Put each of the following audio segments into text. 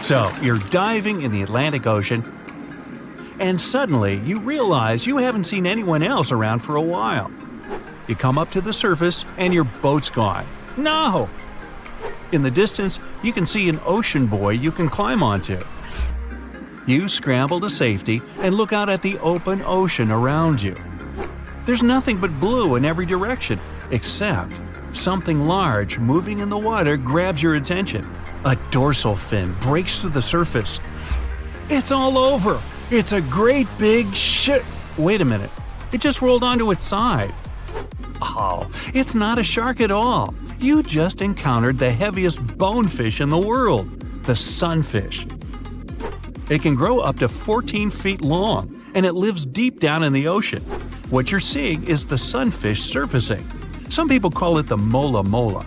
So, you're diving in the Atlantic Ocean, and suddenly you realize you haven't seen anyone else around for a while. You come up to the surface, and your boat's gone. No! In the distance, you can see an ocean buoy you can climb onto. You scramble to safety and look out at the open ocean around you. There's nothing but blue in every direction, except something large moving in the water grabs your attention. A dorsal fin breaks through the surface. It's all over! It's a great big shit! Wait a minute. It just rolled onto its side. Oh, it's not a shark at all. You just encountered the heaviest bonefish in the world, the sunfish. It can grow up to 14 feet long, and it lives deep down in the ocean. What you're seeing is the sunfish surfacing. Some people call it the mola mola.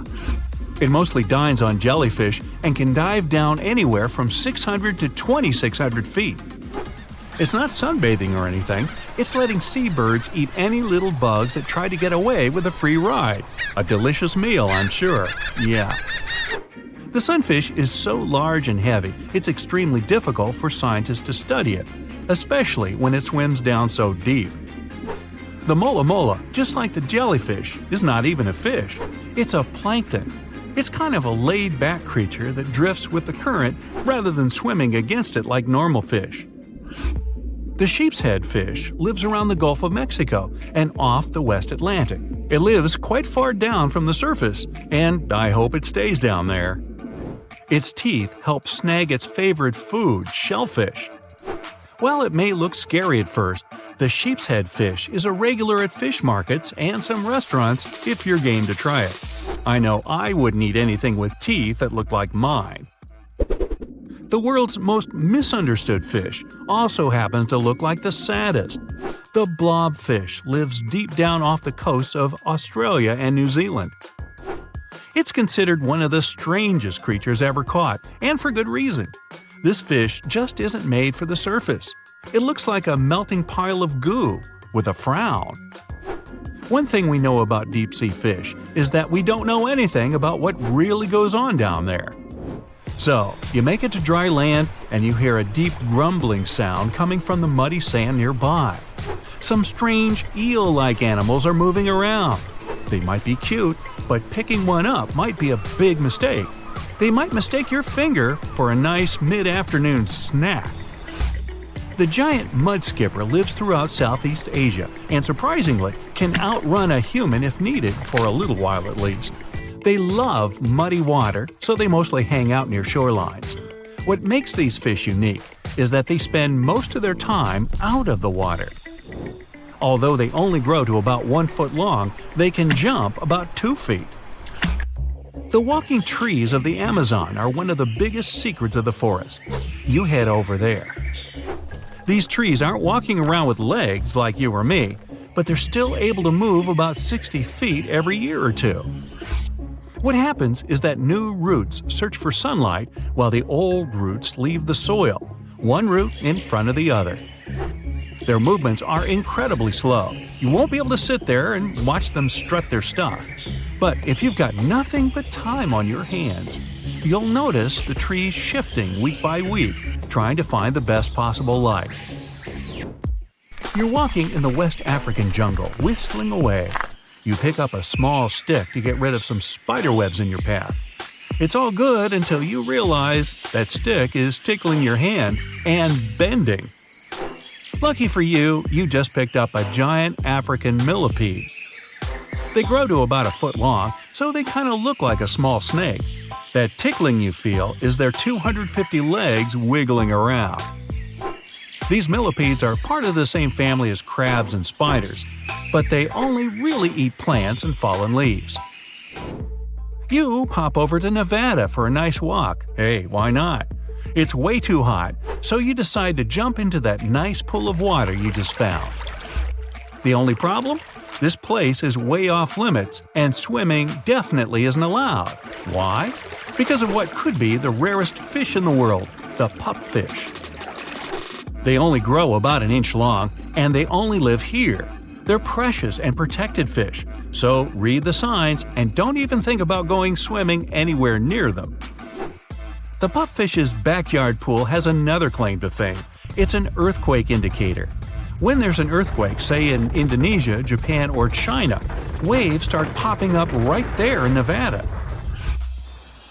It mostly dines on jellyfish and can dive down anywhere from 600 to 2,600 feet. It's not sunbathing or anything, it's letting seabirds eat any little bugs that try to get away with a free ride. A delicious meal, I'm sure. Yeah. The sunfish is so large and heavy, it's extremely difficult for scientists to study it, especially when it swims down so deep. The mola mola, just like the jellyfish, is not even a fish. It's a plankton. It's kind of a laid-back creature that drifts with the current rather than swimming against it like normal fish. The sheep's head fish lives around the Gulf of Mexico and off the West Atlantic. It lives quite far down from the surface, and I hope it stays down there. Its teeth help snag its favorite food, shellfish. While it may look scary at first, the sheep's head fish is a regular at fish markets and some restaurants if you're game to try it. I know I wouldn't eat anything with teeth that looked like mine. The world's most misunderstood fish also happens to look like the saddest. The blobfish lives deep down off the coasts of Australia and New Zealand. It's considered one of the strangest creatures ever caught, and for good reason. This fish just isn't made for the surface. It looks like a melting pile of goo, with a frown. One thing we know about deep-sea fish is that we don't know anything about what really goes on down there. So, you make it to dry land and you hear a deep grumbling sound coming from the muddy sand nearby. Some strange eel-like animals are moving around. They might be cute, but picking one up might be a big mistake. They might mistake your finger for a nice mid-afternoon snack. The giant mud skipper lives throughout Southeast Asia and surprisingly can outrun a human if needed for a little while at least. They love muddy water, so they mostly hang out near shorelines. What makes these fish unique is that they spend most of their time out of the water. Although they only grow to about 1 foot long, they can jump about 2 feet. The walking trees of the Amazon are one of the biggest secrets of the forest. You head over there. These trees aren't walking around with legs like you or me, but they're still able to move about 60 feet every year or two. What happens is that new roots search for sunlight while the old roots leave the soil, one root in front of the other. Their movements are incredibly slow. You won't be able to sit there and watch them strut their stuff. But if you've got nothing but time on your hands, you'll notice the trees shifting week by week, trying to find the best possible light. You're walking in the West African jungle, whistling away. You pick up a small stick to get rid of some spider webs in your path. It's all good until you realize that stick is tickling your hand and bending. Lucky for you, you just picked up a giant African millipede. They grow to about 1 foot long, so they kind of look like a small snake. That tickling you feel is their 250 legs wiggling around. These millipedes are part of the same family as crabs and spiders, but they only really eat plants and fallen leaves. You pop over to Nevada for a nice walk. Hey, why not? It's way too hot, so you decide to jump into that nice pool of water you just found. The only problem? This place is way off limits, and swimming definitely isn't allowed. Why? Because of what could be the rarest fish in the world, the pupfish. They only grow about 1 inch long, and they only live here. They're precious and protected fish, so read the signs and don't even think about going swimming anywhere near them. The pupfish's backyard pool has another claim to fame. It's an earthquake indicator. When there's an earthquake, say in Indonesia, Japan, or China, waves start popping up right there in Nevada.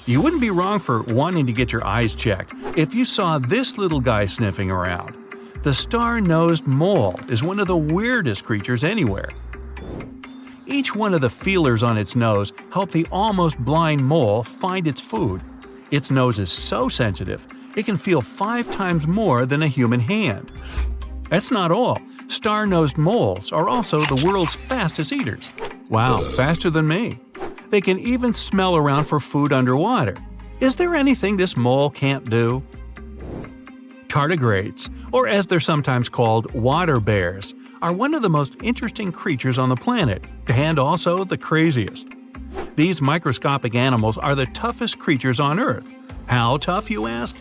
You wouldn't be wrong for wanting to get your eyes checked if you saw this little guy sniffing around. The star-nosed mole is one of the weirdest creatures anywhere. Each one of the feelers on its nose help the almost blind mole find its food. Its nose is so sensitive, it can feel 5 times more than a human hand. That's not all. Star-nosed moles are also the world's fastest eaters. Wow, faster than me. They can even smell around for food underwater. Is there anything this mole can't do? Tardigrades, or as they're sometimes called, water bears, are one of the most interesting creatures on the planet, and also the craziest. These microscopic animals are the toughest creatures on Earth. How tough, you ask?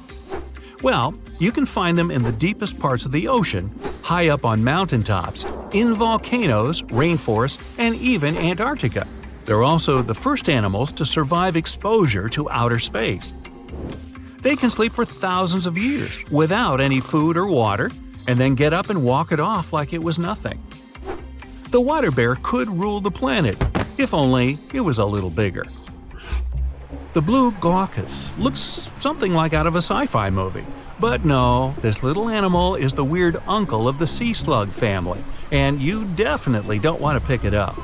Well, you can find them in the deepest parts of the ocean, high up on mountaintops, in volcanoes, rainforests, and even Antarctica. They're also the first animals to survive exposure to outer space. They can sleep for thousands of years without any food or water, and then get up and walk it off like it was nothing. The water bear could rule the planet, if only it was a little bigger. The blue glaucus looks something like out of a sci-fi movie. But no, this little animal is the weird uncle of the sea slug family, and you definitely don't want to pick it up.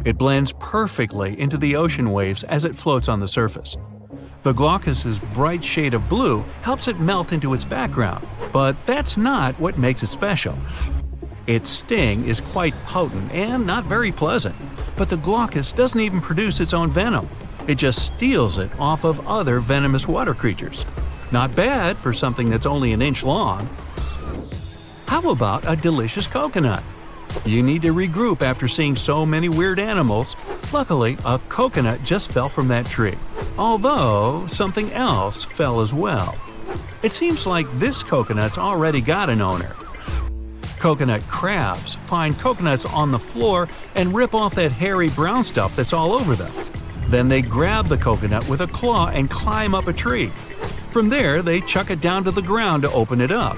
It blends perfectly into the ocean waves as it floats on the surface. The glaucus's bright shade of blue helps it melt into its background, but that's not what makes it special. Its sting is quite potent and not very pleasant, but the glaucus doesn't even produce its own venom. It just steals it off of other venomous water creatures. Not bad for something that's only an inch long. How about a delicious coconut? You need to regroup after seeing so many weird animals. Luckily, a coconut just fell from that tree, although something else fell as well. It seems like this coconut's already got an owner. Coconut crabs find coconuts on the floor and rip off that hairy brown stuff that's all over them. Then they grab the coconut with a claw and climb up a tree. From there, they chuck it down to the ground to open it up.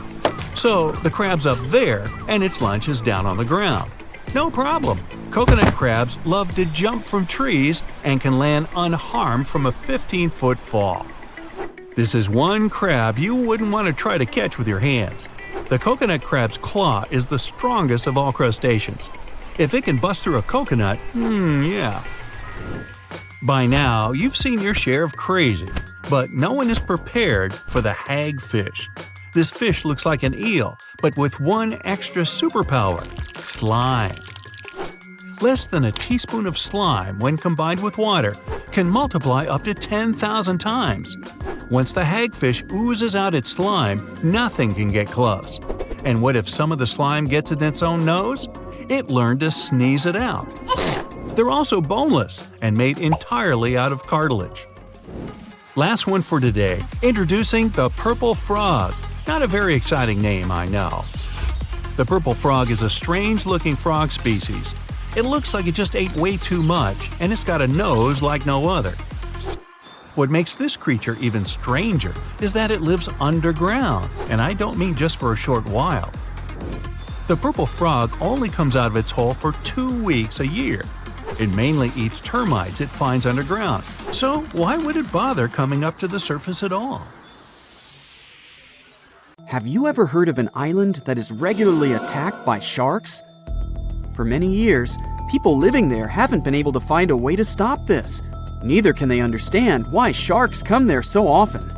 So the crab's up there and its lunch is down on the ground. No problem. Coconut crabs love to jump from trees and can land unharmed from a 15-foot fall. This is one crab you wouldn't want to try to catch with your hands. The coconut crab's claw is the strongest of all crustaceans. If it can bust through a coconut, yeah. By now, you've seen your share of crazy, but no one is prepared for the hagfish. This fish looks like an eel, but with one extra superpower: slime. Less than a teaspoon of slime, when combined with water, can multiply up to 10,000 times. Once the hagfish oozes out its slime, nothing can get close. And what if some of the slime gets in its own nose? It learned to sneeze it out. They're also boneless and made entirely out of cartilage. Last one for today, introducing the purple frog. Not a very exciting name, I know. The purple frog is a strange-looking frog species. It looks like it just ate way too much, and it's got a nose like no other. What makes this creature even stranger is that it lives underground, and I don't mean just for a short while. The purple frog only comes out of its hole for 2 weeks a year. It mainly eats termites it finds underground, so why would it bother coming up to the surface at all? Have you ever heard of an island that is regularly attacked by sharks? For many years, people living there haven't been able to find a way to stop this. Neither can they understand why sharks come there so often.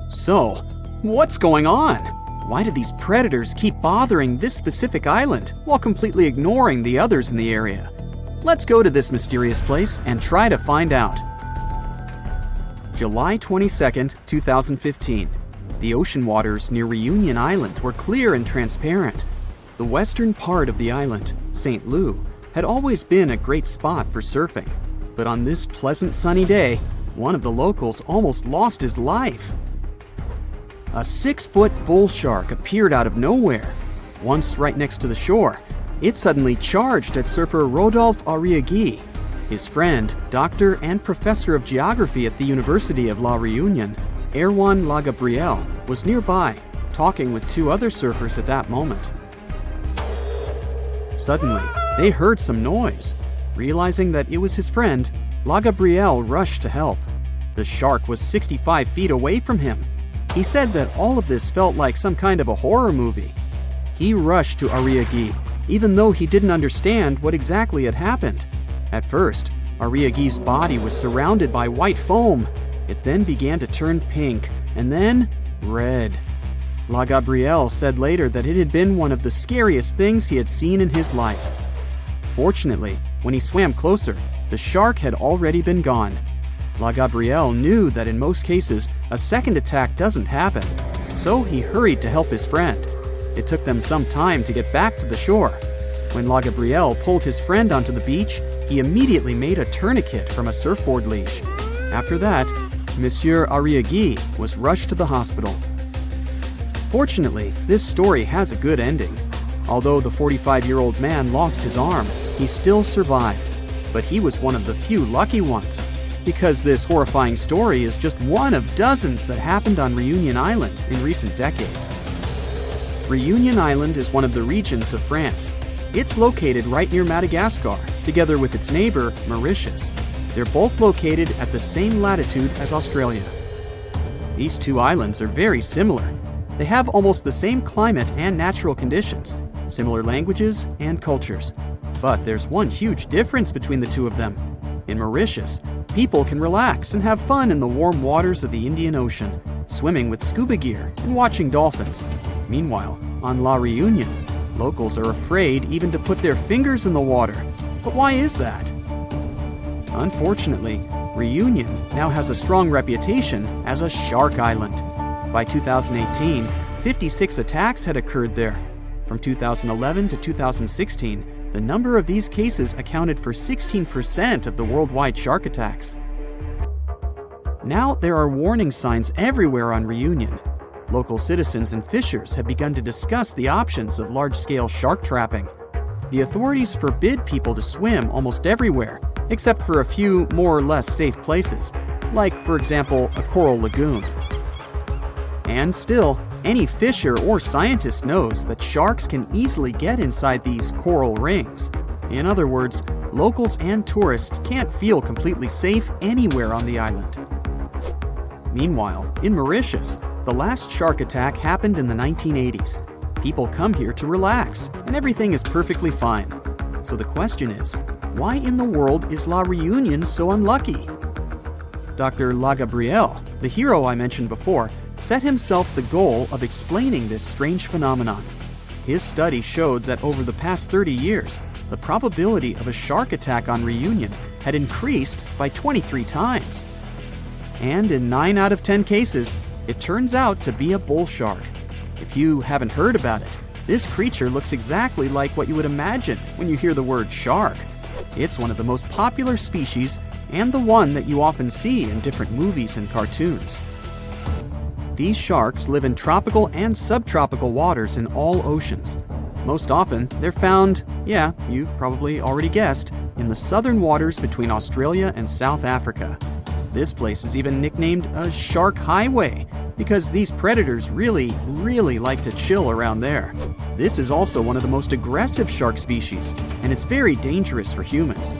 So, what's going on? Why do these predators keep bothering this specific island while completely ignoring the others in the area? Let's go to this mysterious place and try to find out. July 22nd, 2015. The ocean waters near Reunion Island were clear and transparent. The western part of the island, St. Lou, had always been a great spot for surfing. But on this pleasant sunny day, one of the locals almost lost his life. A 6-foot bull shark appeared out of nowhere. Once right next to the shore, it suddenly charged at surfer Rodolphe Arriaghi. His friend, doctor and professor of geography at the University of La Reunion, Erwan Lagabriel was nearby, talking with two other surfers at that moment. Suddenly, they heard some noise. Realizing that it was his friend, Lagabriel rushed to help. The shark was 65 feet away from him. He said that all of this felt like some kind of a horror movie. He rushed to Ariagi, even though he didn't understand what exactly had happened. At first, Ariagi's body was surrounded by white foam. It then began to turn pink, and then red. Lagabriel said later that it had been one of the scariest things he had seen in his life. Fortunately, when he swam closer, the shark had already been gone. Lagabriel knew that in most cases, a second attack doesn't happen, so he hurried to help his friend. It took them some time to get back to the shore. When Lagabriel pulled his friend onto the beach, he immediately made a tourniquet from a surfboard leash. After that, Monsieur Ariagi was rushed to the hospital. Fortunately, this story has a good ending. Although the 45-year-old man lost his arm, he still survived. But he was one of the few lucky ones, because this horrifying story is just one of dozens that happened on Reunion Island in recent decades. Reunion Island is one of the regions of France. It's located right near Madagascar, together with its neighbor, Mauritius. They're both located at the same latitude as Australia. These two islands are very similar. They have almost the same climate and natural conditions, similar languages and cultures. But there's one huge difference between the two of them. In Mauritius, people can relax and have fun in the warm waters of the Indian Ocean, swimming with scuba gear and watching dolphins. Meanwhile, on La Reunion, locals are afraid even to put their fingers in the water. But why is that? Unfortunately, Reunion now has a strong reputation as a shark island. By 2018, 56 attacks had occurred there. From 2011 to 2016, the number of these cases accounted for 16% of the worldwide shark attacks. Now there are warning signs everywhere on Reunion. Local citizens and fishers have begun to discuss the options of large-scale shark trapping. The authorities forbid people to swim almost everywhere, except for a few more or less safe places, like, for example, a coral lagoon. And still, any fisher or scientist knows that sharks can easily get inside these coral rings. In other words, locals and tourists can't feel completely safe anywhere on the island. Meanwhile, in Mauritius, the last shark attack happened in the 1980s. People come here to relax, and everything is perfectly fine. So the question is, why in the world is La Reunion so unlucky? Dr. Lagabriel, the hero I mentioned before, set himself the goal of explaining this strange phenomenon. His study showed that over the past 30 years, the probability of a shark attack on Reunion had increased by 23 times. And in 9 out of 10 cases, it turns out to be a bull shark. If you haven't heard about it, this creature looks exactly like what you would imagine when you hear the word shark. It's one of the most popular species and the one that you often see in different movies and cartoons. These sharks live in tropical and subtropical waters in all oceans. Most often, they're found, yeah, you've probably already guessed, in the southern waters between Australia and South Africa. This place is even nicknamed a shark highway because these predators really like to chill around there. This is also one of the most aggressive shark species, and it's very dangerous for humans.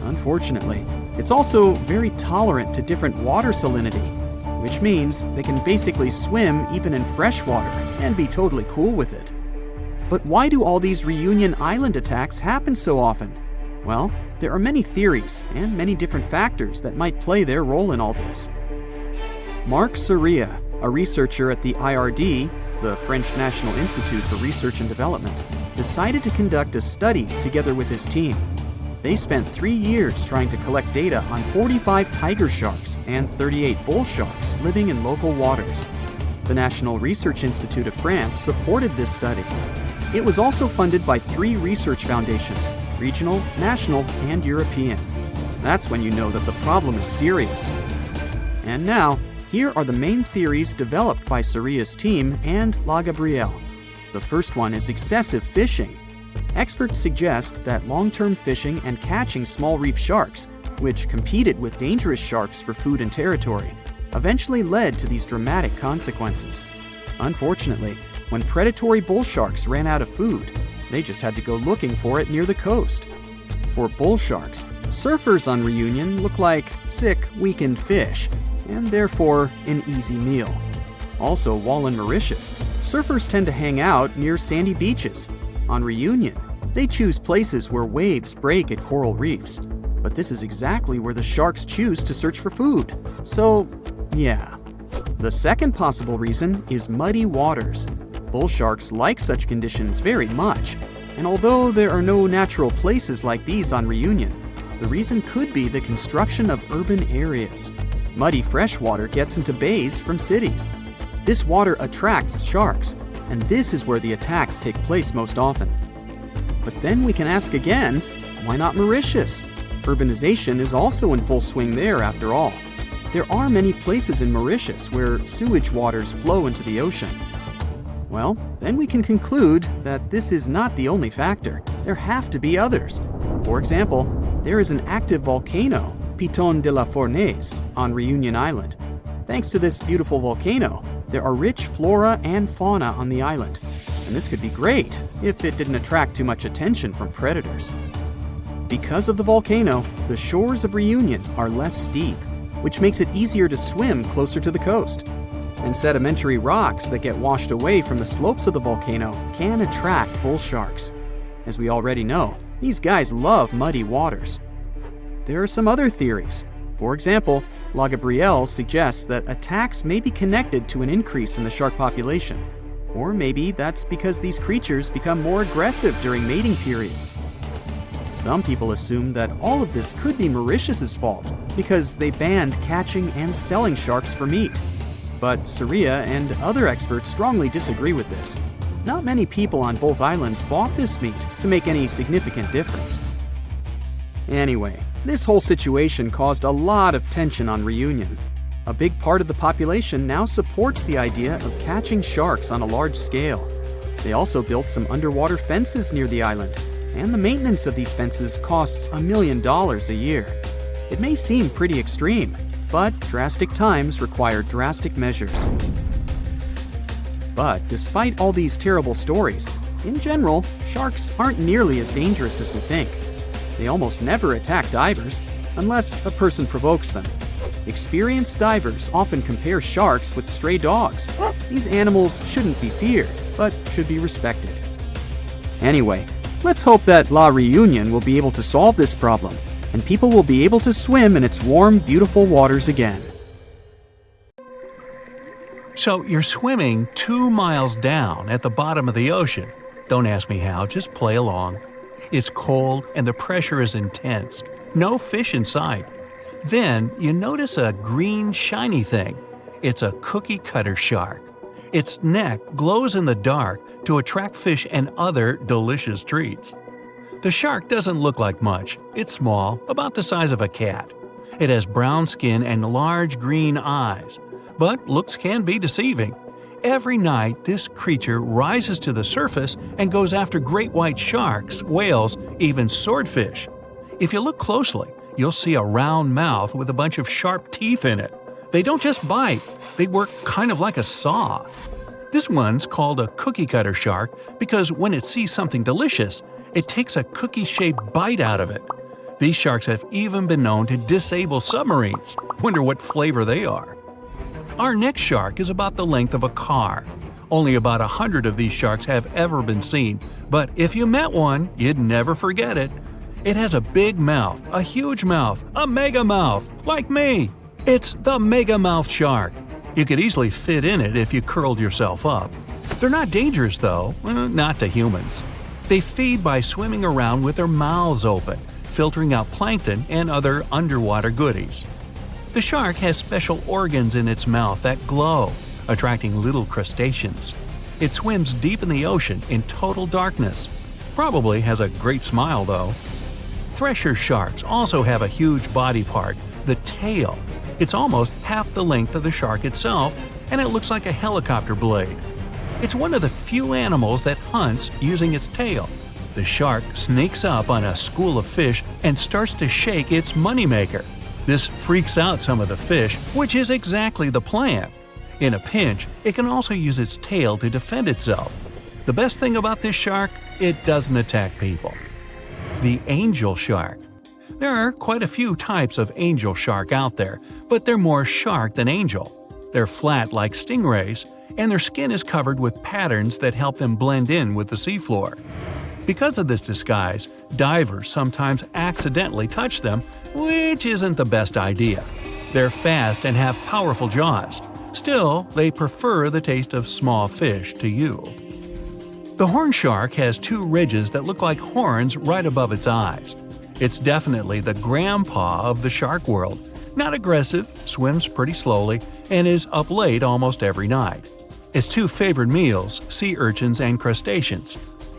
Unfortunately, it's also very tolerant to different water salinity, which means they can basically swim even in fresh water and be totally cool with it. But why do all these Reunion Island attacks happen so often? Well, there are many theories and many different factors that might play their role in all this. Marc Soria, a researcher at the IRD, the French National Institute for Research and Development, decided to conduct a study together with his team. They spent 3 years trying to collect data on 45 tiger sharks and 38 bull sharks living in local waters. The National Research Institute of France supported this study. It was also funded by 3 research foundations, regional, national, and European. That's when you know that the problem is serious. And now, here are the main theories developed by Soria's team and Lagabriel. The first one is excessive fishing. Experts suggest that long-term fishing and catching small reef sharks, which competed with dangerous sharks for food and territory, eventually led to these dramatic consequences. Unfortunately, when predatory bull sharks ran out of food, they just had to go looking for it near the coast. For bull sharks, surfers on Reunion look like sick, weakened fish, and therefore an easy meal. Also, while in Mauritius, surfers tend to hang out near sandy beaches. On Reunion, they choose places where waves break at coral reefs. But this is exactly where the sharks choose to search for food. So, yeah. The second possible reason is muddy waters. Bull sharks like such conditions very much, and although there are no natural places like these on Reunion, the reason could be the construction of urban areas. Muddy freshwater gets into bays from cities. This water attracts sharks, and this is where the attacks take place most often. But then we can ask again, why not Mauritius? Urbanization is also in full swing there after all. There are many places in Mauritius where sewage waters flow into the ocean. Well, then we can conclude that this is not the only factor. There have to be others. For example, there is an active volcano, Piton de la Fournaise, on Reunion Island. Thanks to this beautiful volcano, there are rich flora and fauna on the island. And this could be great if it didn't attract too much attention from predators. Because of the volcano, the shores of Reunion are less steep, which makes it easier to swim closer to the coast. And sedimentary rocks that get washed away from the slopes of the volcano can attract bull sharks. As we already know, these guys love muddy waters. There are some other theories. For example, La Gabrielle suggests that attacks may be connected to an increase in the shark population. Or maybe that's because these creatures become more aggressive during mating periods. Some people assume that all of this could be Mauritius's fault because they banned catching and selling sharks for meat. But Surya and other experts strongly disagree with this. Not many people on both islands bought this meat to make any significant difference. Anyway, this whole situation caused a lot of tension on Reunion. A big part of the population now supports the idea of catching sharks on a large scale. They also built some underwater fences near the island, and the maintenance of these fences costs $1 million a year. It may seem pretty extreme, but drastic times require drastic measures. But despite all these terrible stories, in general, sharks aren't nearly as dangerous as we think. They almost never attack divers, unless a person provokes them. Experienced divers often compare sharks with stray dogs. These animals shouldn't be feared, but should be respected. Anyway, let's hope that La Reunion will be able to solve this problem, and people will be able to swim in its warm, beautiful waters again. So you're swimming 2 miles down at the bottom of the ocean. Don't ask me how, just play along. It's cold and the pressure is intense. No fish in sight. Then you notice a green shiny thing. It's a cookie cutter shark. Its neck glows in the dark to attract fish and other delicious treats. The shark doesn't look like much. It's small, about the size of a cat. It has brown skin and large green eyes. But looks can be deceiving. Every night, this creature rises to the surface and goes after great white sharks, whales, even swordfish. If you look closely, you'll see a round mouth with a bunch of sharp teeth in it. They don't just bite, they work kind of like a saw. This one's called a cookie cutter shark because when it sees something delicious, it takes a cookie-shaped bite out of it. These sharks have even been known to disable submarines. Wonder what flavor they are. Our next shark is about the length of a car. Only about 100 of these sharks have ever been seen, but if you met one, you'd never forget it. It has a big mouth, a huge mouth, a mega mouth, like me. It's the mega mouth shark. You could easily fit in it if you curled yourself up. They're not dangerous though, not to humans. They feed by swimming around with their mouths open, filtering out plankton and other underwater goodies. The shark has special organs in its mouth that glow, attracting little crustaceans. It swims deep in the ocean in total darkness. Probably has a great smile though. Thresher sharks also have a huge body part, the tail. It's almost half the length of the shark itself, and it looks like a helicopter blade. It's one of the few animals that hunts using its tail. The shark sneaks up on a school of fish and starts to shake its moneymaker. This freaks out some of the fish, which is exactly the plan. In a pinch, it can also use its tail to defend itself. The best thing about this shark, it doesn't attack people. The angel shark. There are quite a few types of angel shark out there, but they're more shark than angel. They're flat like stingrays, and their skin is covered with patterns that help them blend in with the seafloor. Because of this disguise, divers sometimes accidentally touch them, which isn't the best idea. They're fast and have powerful jaws. Still, they prefer the taste of small fish to you. The horn shark has two ridges that look like horns right above its eyes. It's definitely the grandpa of the shark world. Not aggressive, swims pretty slowly, and is up late almost every night. Its two favorite meals, sea urchins and crustaceans.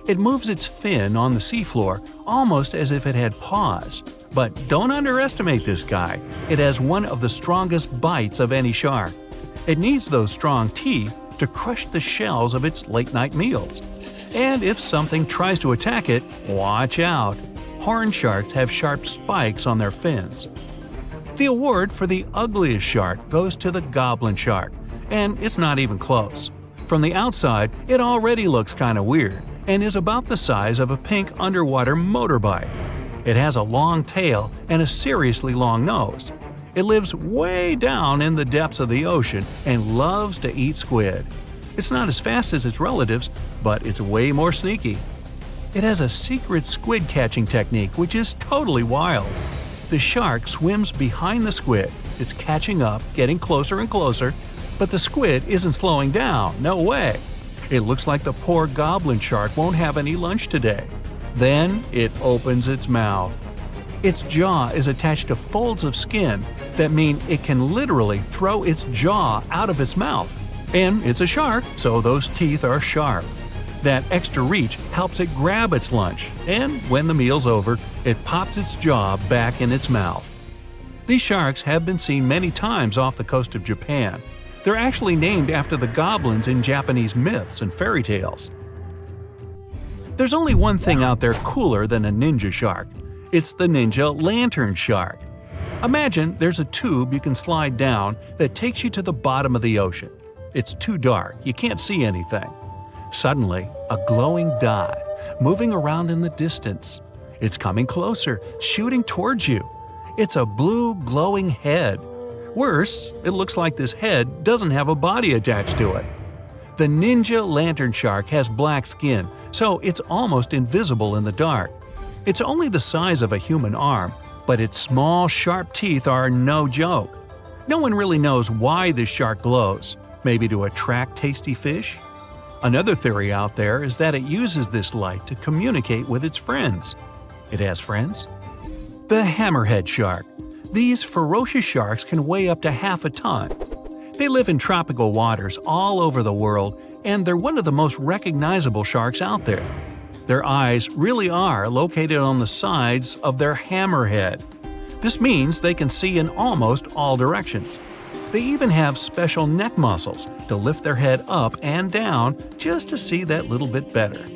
It moves its fin on the seafloor almost as if it had paws. But don't underestimate this guy. It has one of the strongest bites of any shark. It needs those strong teeth to crush the shells of its late-night meals. And if something tries to attack it, watch out. Horn sharks have sharp spikes on their fins. The award for the ugliest shark goes to the goblin shark, and it's not even close. From the outside, it already looks kinda weird and is about the size of a pink underwater motorbike. It has a long tail and a seriously long nose. It lives way down in the depths of the ocean and loves to eat squid. It's not as fast as its relatives, but it's way more sneaky. It has a secret squid catching technique which is totally wild. The shark swims behind the squid. It's catching up, getting closer and closer, but the squid isn't slowing down, no way. It looks like the poor goblin shark won't have any lunch today. Then it opens its mouth. Its jaw is attached to folds of skin that mean it can literally throw its jaw out of its mouth. And it's a shark, so those teeth are sharp. That extra reach helps it grab its lunch, and when the meal's over, it pops its jaw back in its mouth. These sharks have been seen many times off the coast of Japan. They're actually named after the goblins in Japanese myths and fairy tales. There's only one thing out there cooler than a ninja shark. It's the ninja lantern shark. Imagine there's a tube you can slide down that takes you to the bottom of the ocean. It's too dark, you can't see anything. Suddenly, a glowing dot, moving around in the distance. It's coming closer, shooting towards you. It's a blue glowing head. Worse, it looks like this head doesn't have a body attached to it. The ninja lantern shark has black skin, so it's almost invisible in the dark. It's only the size of a human arm, but its small, sharp teeth are no joke. No one really knows why this shark glows. Maybe to attract tasty fish? Another theory out there is that it uses this light to communicate with its friends. It has friends? The hammerhead shark. These ferocious sharks can weigh up to half a ton. They live in tropical waters all over the world, and they're one of the most recognizable sharks out there. Their eyes really are located on the sides of their hammerhead. This means they can see in almost all directions. They even have special neck muscles to lift their head up and down just to see that little bit better.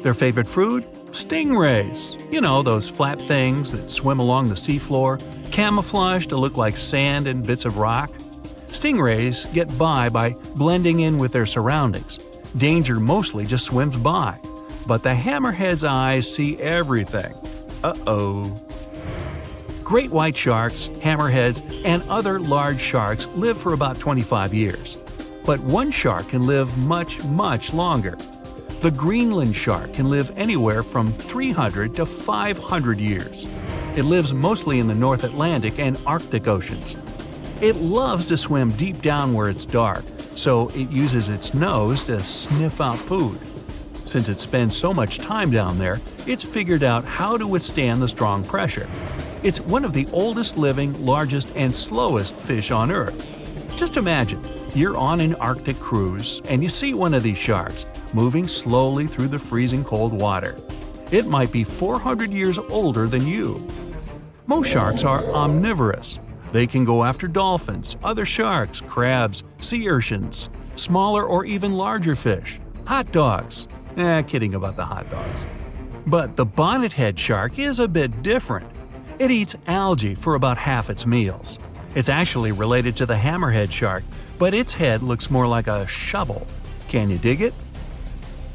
Their favorite food? Stingrays. You know, those flat things that swim along the seafloor, camouflaged to look like sand and bits of rock. Stingrays get by blending in with their surroundings. Danger mostly just swims by. But the hammerhead's eyes see everything. Uh-oh. Great white sharks, hammerheads, and other large sharks live for about 25 years. But one shark can live much, much longer. The Greenland shark can live anywhere from 300 to 500 years. It lives mostly in the North Atlantic and Arctic oceans. It loves to swim deep down where it's dark, so it uses its nose to sniff out food. Since it spends so much time down there, it's figured out how to withstand the strong pressure. It's one of the oldest living, largest, and slowest fish on Earth. Just imagine, you're on an Arctic cruise and you see one of these sharks moving slowly through the freezing cold water. It might be 400 years older than you. Most sharks are omnivorous. They can go after dolphins, other sharks, crabs, sea urchins, smaller or even larger fish, hot dogs. Kidding about the hot dogs. But the bonnethead shark is a bit different. It eats algae for about half its meals. It's actually related to the hammerhead shark, but its head looks more like a shovel. Can you dig it?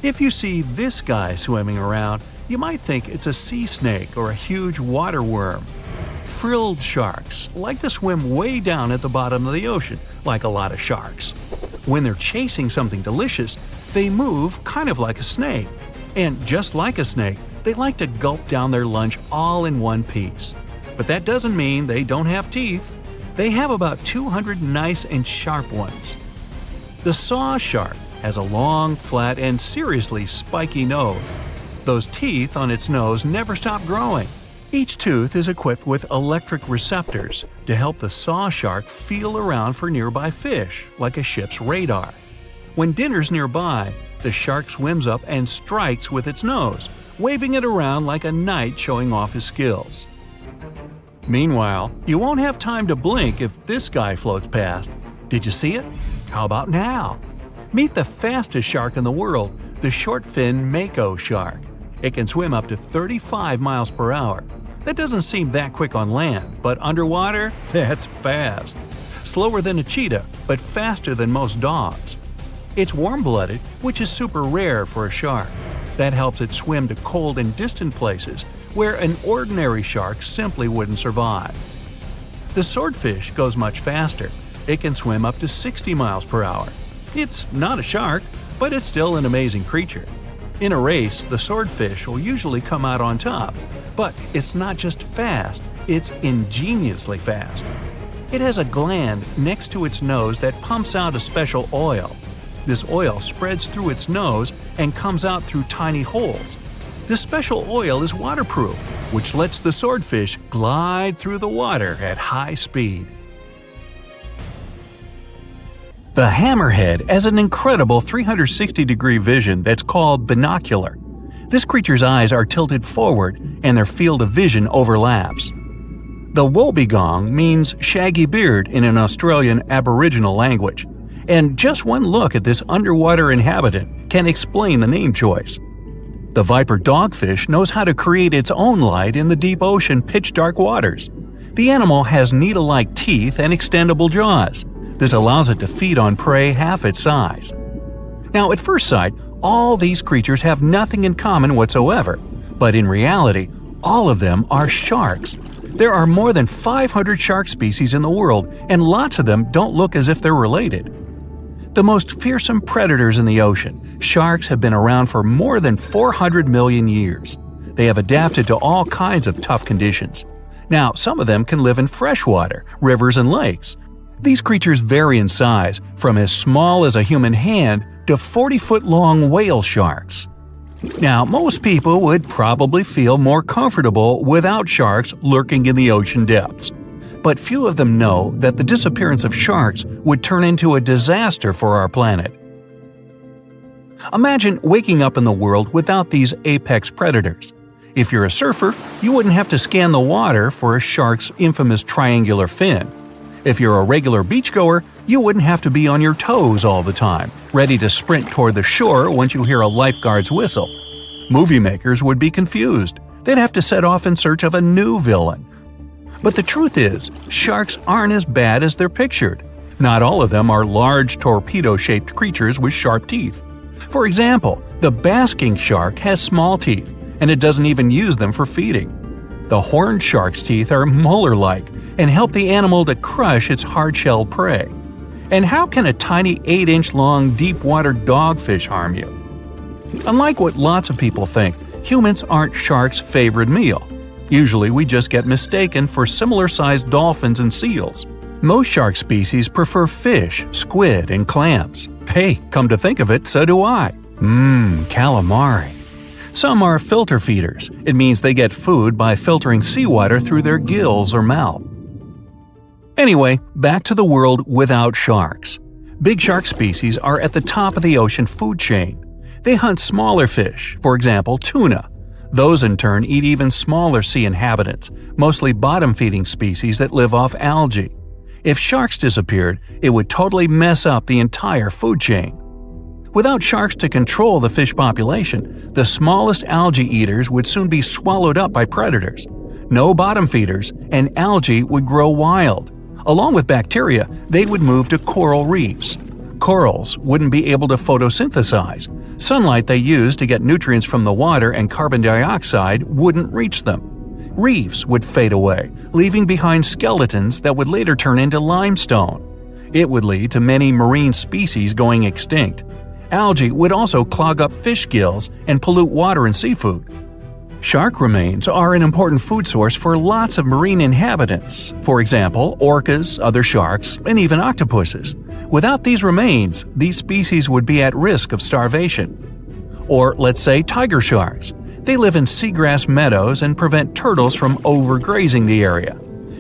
If you see this guy swimming around, you might think it's a sea snake or a huge water worm. Frilled sharks like to swim way down at the bottom of the ocean, like a lot of sharks. When they're chasing something delicious, they move kind of like a snake. And just like a snake, they like to gulp down their lunch all in one piece. But that doesn't mean they don't have teeth. They have about 200 nice and sharp ones. The saw shark has a long, flat, and seriously spiky nose. Those teeth on its nose never stop growing. Each tooth is equipped with electric receptors to help the saw shark feel around for nearby fish, like a ship's radar. When dinner's nearby, the shark swims up and strikes with its nose, waving it around like a knight showing off his skills. Meanwhile, you won't have time to blink if this guy floats past. Did you see it? How about now? Meet the fastest shark in the world, the short-fin mako shark. It can swim up to 35 miles per hour. That doesn't seem that quick on land, but underwater, that's fast. Slower than a cheetah, but faster than most dogs. It's warm-blooded, which is super rare for a shark. That helps it swim to cold and distant places where an ordinary shark simply wouldn't survive. The swordfish goes much faster. It can swim up to 60 miles per hour. It's not a shark, but it's still an amazing creature. In a race, the swordfish will usually come out on top, but it's not just fast, it's ingeniously fast. It has a gland next to its nose that pumps out a special oil. This oil spreads through its nose and comes out through tiny holes. This special oil is waterproof, which lets the swordfish glide through the water at high speed. The hammerhead has an incredible 360-degree vision that's called binocular. This creature's eyes are tilted forward and their field of vision overlaps. The wobbegong means shaggy beard in an Australian Aboriginal language, and just one look at this underwater inhabitant can explain the name choice. The viper dogfish knows how to create its own light in the deep ocean pitch-dark waters. The animal has needle-like teeth and extendable jaws. This allows it to feed on prey half its size. Now, at first sight, all these creatures have nothing in common whatsoever, but in reality, all of them are sharks. There are more than 500 shark species in the world, and lots of them don't look as if they're related. The most fearsome predators in the ocean, sharks have been around for more than 400 million years. They have adapted to all kinds of tough conditions. Now, some of them can live in freshwater, rivers, and lakes. These creatures vary in size, from as small as a human hand to 40-foot-long whale sharks. Now, most people would probably feel more comfortable without sharks lurking in the ocean depths. But few of them know that the disappearance of sharks would turn into a disaster for our planet. Imagine waking up in the world without these apex predators. If you're a surfer, you wouldn't have to scan the water for a shark's infamous triangular fin. If you're a regular beachgoer, you wouldn't have to be on your toes all the time, ready to sprint toward the shore once you hear a lifeguard's whistle. Movie makers would be confused. They'd have to set off in search of a new villain. But the truth is, sharks aren't as bad as they're pictured. Not all of them are large torpedo-shaped creatures with sharp teeth. For example, the basking shark has small teeth, and it doesn't even use them for feeding. The horned shark's teeth are molar-like and help the animal to crush its hard-shelled prey. And how can a tiny 8-inch-long deep-water dogfish harm you? Unlike what lots of people think, humans aren't sharks' favorite meal. Usually we just get mistaken for similar-sized dolphins and seals. Most shark species prefer fish, squid, and clams. Hey, come to think of it, so do I. Calamari. Some are filter feeders. It means they get food by filtering seawater through their gills or mouth. Anyway, back to the world without sharks. Big shark species are at the top of the ocean food chain. They hunt smaller fish, for example, tuna. Those in turn eat even smaller sea inhabitants, mostly bottom-feeding species that live off algae. If sharks disappeared, it would totally mess up the entire food chain. Without sharks to control the fish population, the smallest algae eaters would soon be swallowed up by predators. No bottom feeders, and algae would grow wild. Along with bacteria, they would move to coral reefs. Corals wouldn't be able to photosynthesize. Sunlight they use to get nutrients from the water and carbon dioxide wouldn't reach them. Reefs would fade away, leaving behind skeletons that would later turn into limestone. It would lead to many marine species going extinct. Algae would also clog up fish gills and pollute water and seafood. Shark remains are an important food source for lots of marine inhabitants, for example, orcas, other sharks, and even octopuses. Without these remains, these species would be at risk of starvation. Or let's say tiger sharks. They live in seagrass meadows and prevent turtles from overgrazing the area.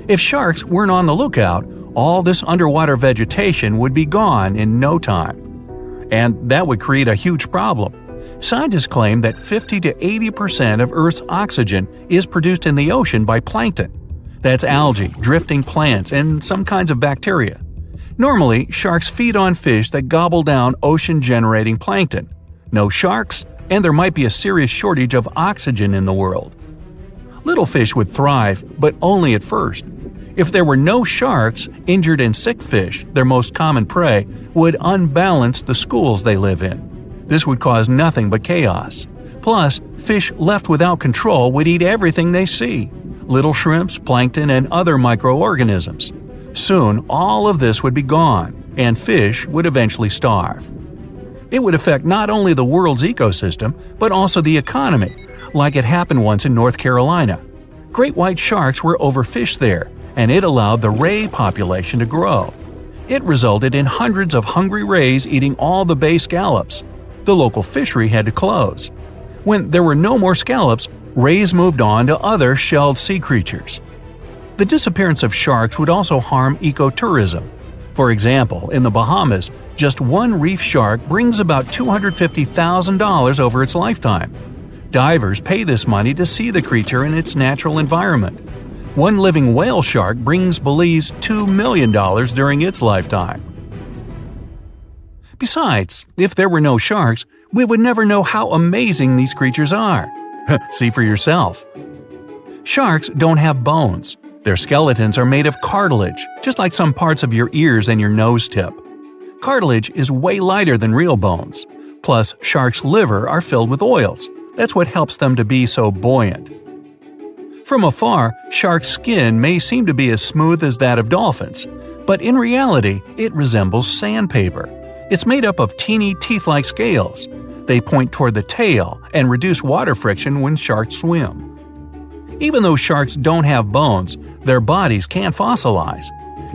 If sharks weren't on the lookout, all this underwater vegetation would be gone in no time. And that would create a huge problem. Scientists claim that 50 to 80% of Earth's oxygen is produced in the ocean by plankton. That's algae, drifting plants, and some kinds of bacteria. Normally, sharks feed on fish that gobble down ocean-generating plankton. No sharks, and there might be a serious shortage of oxygen in the world. Little fish would thrive, but only at first. If there were no sharks, injured and sick fish, their most common prey, would unbalance the schools they live in. This would cause nothing but chaos. Plus, fish left without control would eat everything they see – little shrimps, plankton, and other microorganisms. Soon, all of this would be gone, and fish would eventually starve. It would affect not only the world's ecosystem, but also the economy, like it happened once in North Carolina. Great white sharks were overfished there, and it allowed the ray population to grow. It resulted in hundreds of hungry rays eating all the bay scallops. The local fishery had to close. When there were no more scallops, rays moved on to other shelled sea creatures. The disappearance of sharks would also harm ecotourism. For example, in the Bahamas, just one reef shark brings about $250,000 over its lifetime. Divers pay this money to see the creature in its natural environment. One living whale shark brings Belize $2 million during its lifetime. Besides, if there were no sharks, we would never know how amazing these creatures are. See for yourself. Sharks don't have bones. Their skeletons are made of cartilage, just like some parts of your ears and your nose tip. Cartilage is way lighter than real bones. Plus, sharks' liver are filled with oils. That's what helps them to be so buoyant. From afar, sharks' skin may seem to be as smooth as that of dolphins, but in reality, it resembles sandpaper. It's made up of teeny teeth-like scales. They point toward the tail and reduce water friction when sharks swim. Even though sharks don't have bones, their bodies can fossilize.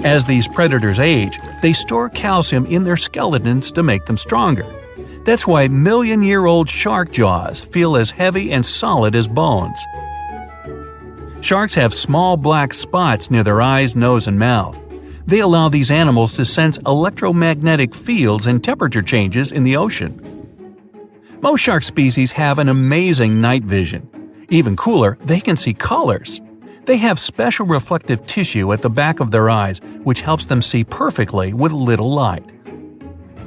As these predators age, they store calcium in their skeletons to make them stronger. That's why million-year-old shark jaws feel as heavy and solid as bones. Sharks have small black spots near their eyes, nose, and mouth. They allow these animals to sense electromagnetic fields and temperature changes in the ocean. Most shark species have an amazing night vision. Even cooler, they can see colors. They have special reflective tissue at the back of their eyes, which helps them see perfectly with little light.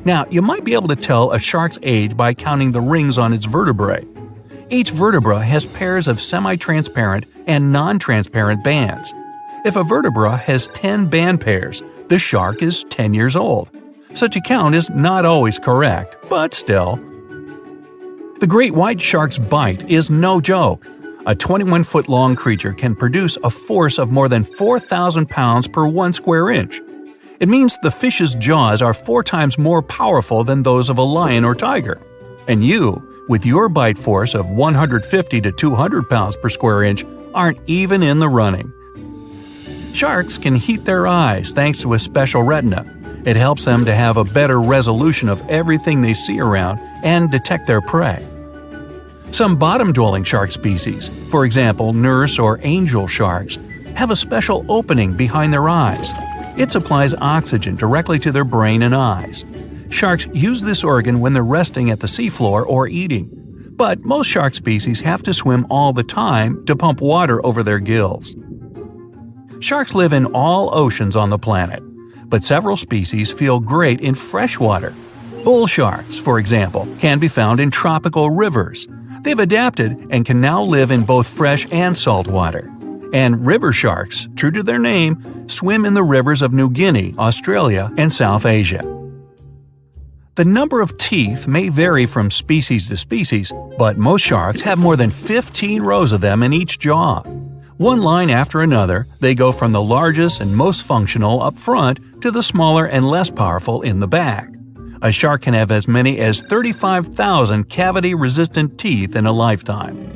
Now, you might be able to tell a shark's age by counting the rings on its vertebrae. Each vertebra has pairs of semi-transparent and non-transparent bands. If a vertebra has 10 band pairs, the shark is 10 years old. Such a count is not always correct, but still. The great white shark's bite is no joke. A 21-foot-long creature can produce a force of more than 4,000 pounds per 1 square inch. It means the fish's jaws are 4 times more powerful than those of a lion or tiger. And you, with your bite force of 150 to 200 pounds per square inch, aren't even in the running. Sharks can heat their eyes thanks to a special retina. It helps them to have a better resolution of everything they see around and detect their prey. Some bottom-dwelling shark species, for example nurse or angel sharks, have a special opening behind their eyes. It supplies oxygen directly to their brain and eyes. Sharks use this organ when they're resting at the seafloor or eating. But most shark species have to swim all the time to pump water over their gills. Sharks live in all oceans on the planet, but several species feel great in fresh water. Bull sharks, for example, can be found in tropical rivers. They've adapted and can now live in both fresh and salt water. And river sharks, true to their name, swim in the rivers of New Guinea, Australia, and South Asia. The number of teeth may vary from species to species, but most sharks have more than 15 rows of them in each jaw. One line after another, they go from the largest and most functional up front to the smaller and less powerful in the back. A shark can have as many as 35,000 cavity-resistant teeth in a lifetime.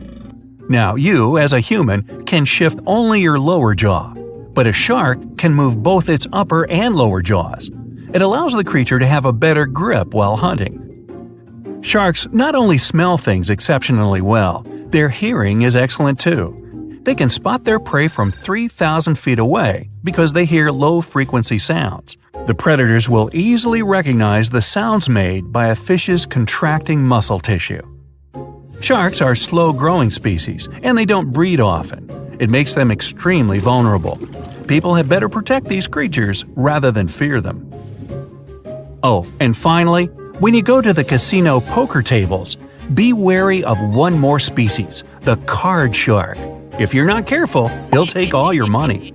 Now, you, as a human, can shift only your lower jaw, but a shark can move both its upper and lower jaws. It allows the creature to have a better grip while hunting. Sharks not only smell things exceptionally well, their hearing is excellent too. They can spot their prey from 3,000 feet away because they hear low-frequency sounds. The predators will easily recognize the sounds made by a fish's contracting muscle tissue. Sharks are slow-growing species, and they don't breed often. It makes them extremely vulnerable. People had better protect these creatures rather than fear them. Oh, and finally, when you go to the casino poker tables, be wary of one more species, the card shark. If you're not careful, he'll take all your money.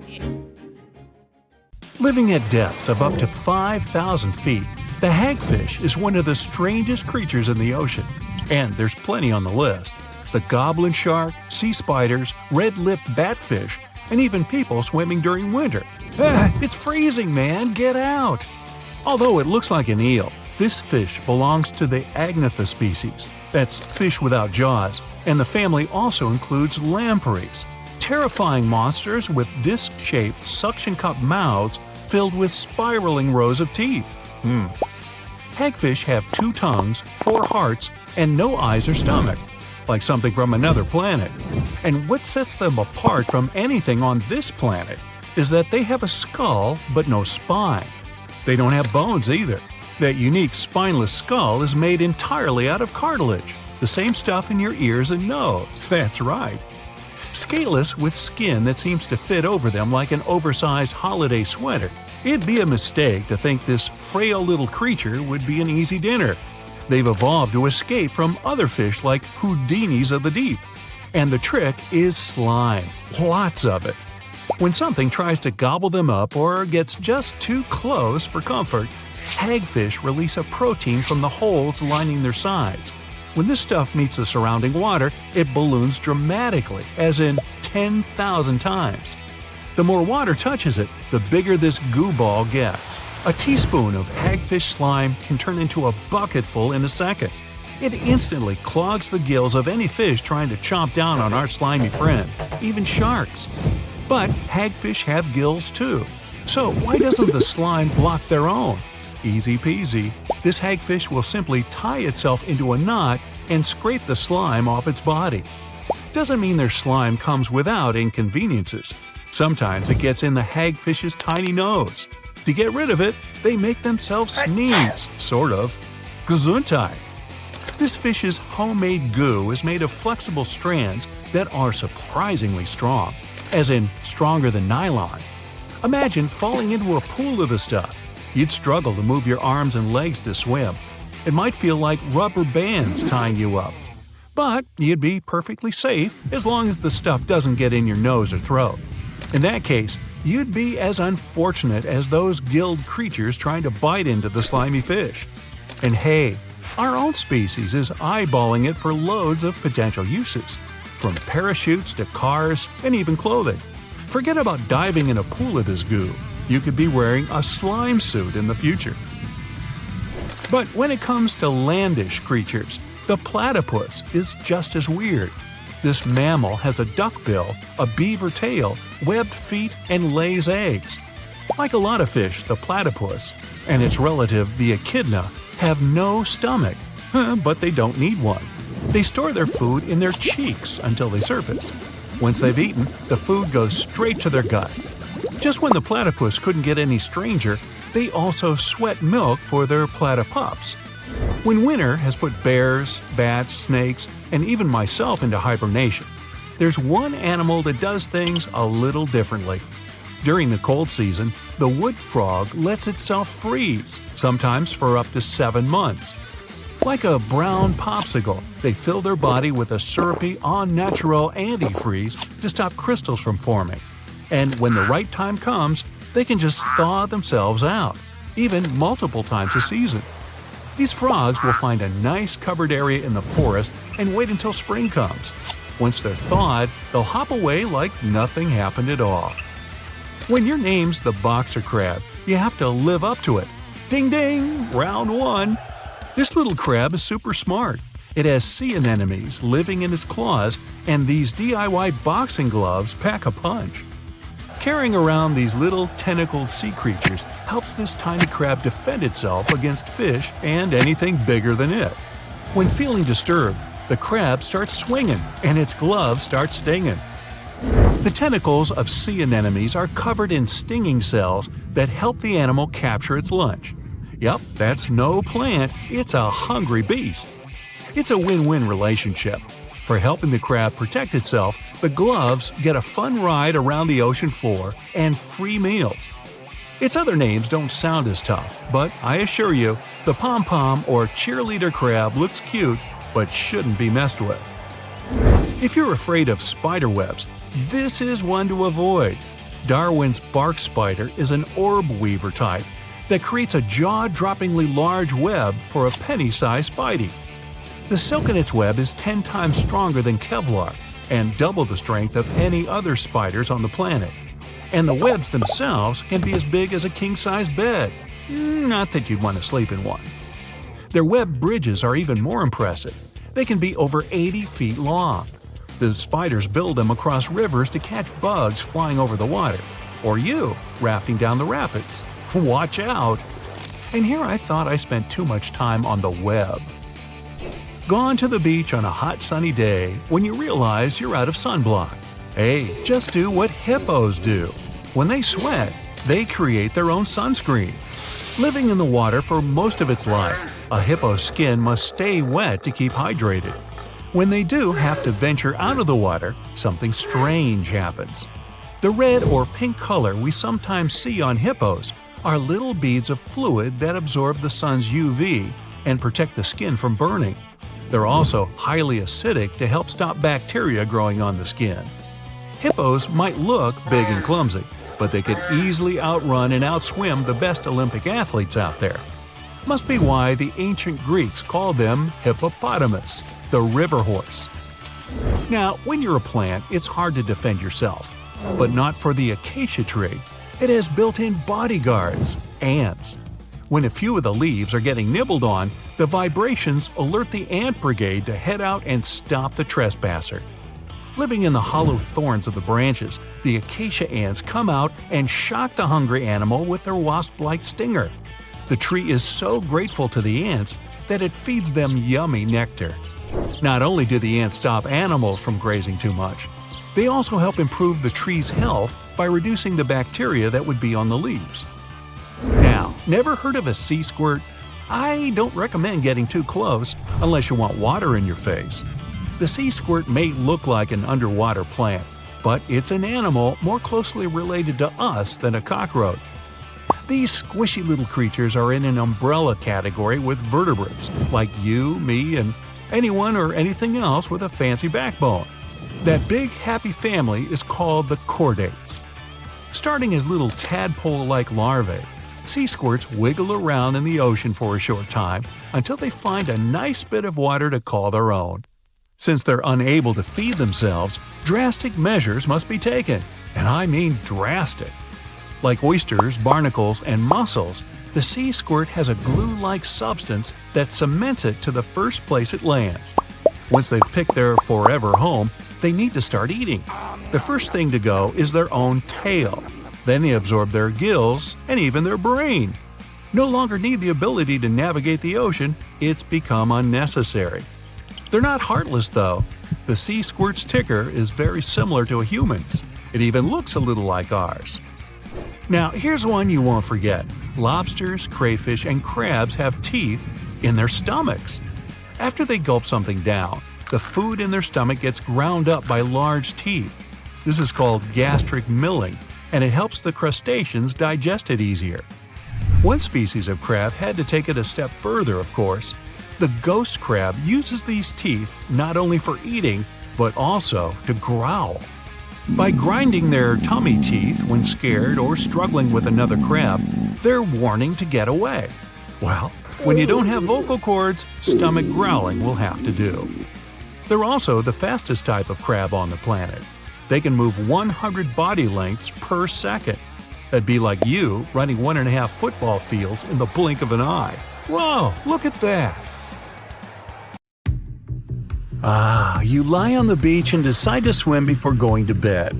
Living at depths of up to 5,000 feet, the hagfish is one of the strangest creatures in the ocean. And there's plenty on the list. The goblin shark, sea spiders, red-lipped batfish, and even people swimming during winter. It's freezing, man! Get out! Although it looks like an eel, this fish belongs to the Agnatha species. That's fish without jaws, and the family also includes lampreys, terrifying monsters with disc-shaped suction cup mouths filled with spiraling rows of teeth. Hagfish have 2 tongues, 4 hearts, and no eyes or stomach, like something from another planet. And what sets them apart from anything on this planet is that they have a skull but no spine. They don't have bones either. That unique spineless skull is made entirely out of cartilage, the same stuff in your ears and nose, that's right. Scaleless with skin that seems to fit over them like an oversized holiday sweater. It'd be a mistake to think this frail little creature would be an easy dinner. They've evolved to escape from other fish like Houdinis of the deep. And the trick is slime. Lots of it. When something tries to gobble them up or gets just too close for comfort, hagfish release a protein from the holes lining their sides. When this stuff meets the surrounding water, it balloons dramatically, as in 10,000 times. The more water touches it, the bigger this goo ball gets. A teaspoon of hagfish slime can turn into a bucketful in a second. It instantly clogs the gills of any fish trying to chomp down on our slimy friend, even sharks. But hagfish have gills too. So why doesn't the slime block their own? Easy peasy. This hagfish will simply tie itself into a knot and scrape the slime off its body. Doesn't mean their slime comes without inconveniences. Sometimes it gets in the hagfish's tiny nose. To get rid of it, they make themselves sneeze, sort of. Gesundheit. This fish's homemade goo is made of flexible strands that are surprisingly strong, as in stronger than nylon. Imagine falling into a pool of the stuff. You'd struggle to move your arms and legs to swim. It might feel like rubber bands tying you up. But you'd be perfectly safe as long as the stuff doesn't get in your nose or throat. In that case, you'd be as unfortunate as those gilled creatures trying to bite into the slimy fish. And hey, our own species is eyeballing it for loads of potential uses, from parachutes to cars and even clothing. Forget about diving in a pool of this goo. You could be wearing a slime suit in the future. But when it comes to landish creatures, the platypus is just as weird. This mammal has a duck bill, a beaver tail, webbed feet, and lays eggs. Like a lot of fish, the platypus and its relative, the echidna, have no stomach, but they don't need one. They store their food in their cheeks until they surface. Once they've eaten, the food goes straight to their gut. Just when the platypus couldn't get any stranger, they also sweat milk for their platypups. When winter has put bears, bats, snakes, and even myself into hibernation, there's one animal that does things a little differently. During the cold season, the wood frog lets itself freeze, sometimes for up to 7 months. Like a brown popsicle, they fill their body with a syrupy, au naturel antifreeze to stop crystals from forming. And when the right time comes, they can just thaw themselves out, even multiple times a season. These frogs will find a nice covered area in the forest and wait until spring comes. Once they're thawed, they'll hop away like nothing happened at all. When your name's the boxer crab, you have to live up to it. Ding ding! Round one! This little crab is super smart. It has sea anemones living in its claws, and these DIY boxing gloves pack a punch. Carrying around these little tentacled sea creatures helps this tiny crab defend itself against fish and anything bigger than it. When feeling disturbed, the crab starts swinging and its gloves start stinging. The tentacles of sea anemones are covered in stinging cells that help the animal capture its lunch. Yep, that's no plant, it's a hungry beast. It's a win-win relationship. For helping the crab protect itself, the gloves get a fun ride around the ocean floor and free meals. Its other names don't sound as tough, but I assure you, the pom-pom or cheerleader crab looks cute but shouldn't be messed with. If you're afraid of spider webs, this is one to avoid. Darwin's bark spider is an orb weaver type that creates a jaw-droppingly large web for a penny-sized spidey. The silk in its web is 10 times stronger than Kevlar and double the strength of any other spiders on the planet. And the webs themselves can be as big as a king-size bed. Not that you'd want to sleep in one. Their web bridges are even more impressive. They can be over 80 feet long. The spiders build them across rivers to catch bugs flying over the water, or you rafting down the rapids. Watch out! And here I thought I spent too much time on the web. Gone to the beach on a hot sunny day when you realize you're out of sunblock. Hey, just do what hippos do. When they sweat, they create their own sunscreen. Living in the water for most of its life, a hippo's skin must stay wet to keep hydrated. When they do have to venture out of the water, something strange happens. The red or pink color we sometimes see on hippos are little beads of fluid that absorb the sun's UV and protect the skin from burning. They're also highly acidic to help stop bacteria growing on the skin. Hippos might look big and clumsy, but they could easily outrun and outswim the best Olympic athletes out there. Must be why the ancient Greeks called them hippopotamus, the river horse. Now, when you're a plant, it's hard to defend yourself, but not for the acacia tree. It has built-in bodyguards, ants. When a few of the leaves are getting nibbled on, the vibrations alert the ant brigade to head out and stop the trespasser. Living in the hollow thorns of the branches, the acacia ants come out and shock the hungry animal with their wasp-like stinger. The tree is so grateful to the ants that it feeds them yummy nectar. Not only do the ants stop animals from grazing too much, they also help improve the tree's health by reducing the bacteria that would be on the leaves. Now, never heard of a sea squirt? I don't recommend getting too close unless you want water in your face. The sea squirt may look like an underwater plant, but it's an animal more closely related to us than a cockroach. These squishy little creatures are in an umbrella category with vertebrates, like you, me, and anyone or anything else with a fancy backbone. That big happy family is called the chordates. Starting as little tadpole-like larvae, sea squirts wiggle around in the ocean for a short time until they find a nice bit of water to call their own. Since they're unable to feed themselves, drastic measures must be taken, and I mean drastic. Like oysters, barnacles, and mussels, the sea squirt has a glue-like substance that cements it to the first place it lands. Once they've picked their forever home, they need to start eating. The first thing to go is their own tail. Then they absorb their gills and even their brain. No longer need the ability to navigate the ocean, it's become unnecessary. They're not heartless though. The sea squirt's ticker is very similar to a human's. It even looks a little like ours. Now here's one you won't forget. Lobsters, crayfish, and crabs have teeth in their stomachs. After they gulp something down, the food in their stomach gets ground up by large teeth. This is called gastric milling, and it helps the crustaceans digest it easier. One species of crab had to take it a step further, of course. The ghost crab uses these teeth not only for eating, but also to growl. By grinding their tummy teeth when scared or struggling with another crab, they're warning to get away. Well, when you don't have vocal cords, stomach growling will have to do. They're also the fastest type of crab on the planet. They can move 100 body lengths per second. That'd be like you running 1.5 football fields in the blink of an eye. Whoa, look at that! You lie on the beach and decide to swim before going to bed.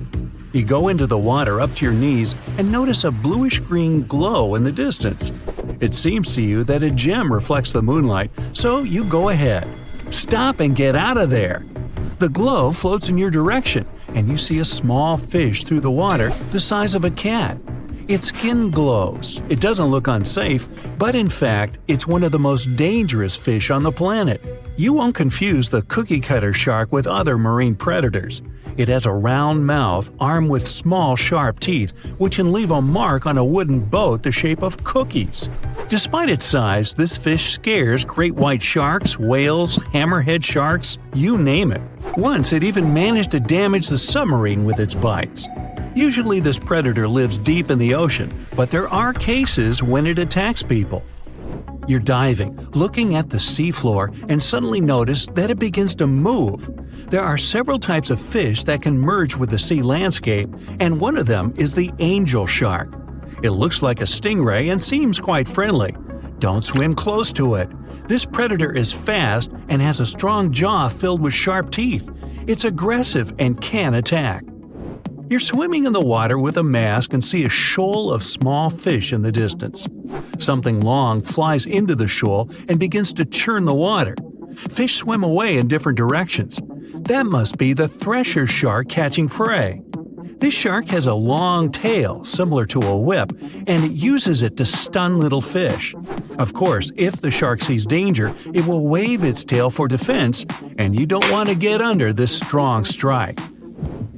You go into the water up to your knees and notice a bluish-green glow in the distance. It seems to you that a gem reflects the moonlight, so you go ahead. Stop and get out of there! The glow floats in your direction, and you see a small fish through the water the size of a cat. Its skin glows. It doesn't look unsafe, but in fact, it's one of the most dangerous fish on the planet. You won't confuse the cookie-cutter shark with other marine predators. It has a round mouth armed with small, sharp teeth, which can leave a mark on a wooden boat the shape of cookies. Despite its size, this fish scares great white sharks, whales, hammerhead sharks, you name it. Once it even managed to damage the submarine with its bites. Usually this predator lives deep in the ocean, but there are cases when it attacks people. You're diving, looking at the seafloor, and suddenly notice that it begins to move. There are several types of fish that can merge with the sea landscape, and one of them is the angel shark. It looks like a stingray and seems quite friendly. Don't swim close to it. This predator is fast and has a strong jaw filled with sharp teeth. It's aggressive and can attack. You're swimming in the water with a mask and see a shoal of small fish in the distance. Something long flies into the shoal and begins to churn the water. Fish swim away in different directions. That must be the thresher shark catching prey. This shark has a long tail, similar to a whip, and it uses it to stun little fish. Of course, if the shark sees danger, it will wave its tail for defense, and you don't want to get under this strong strike.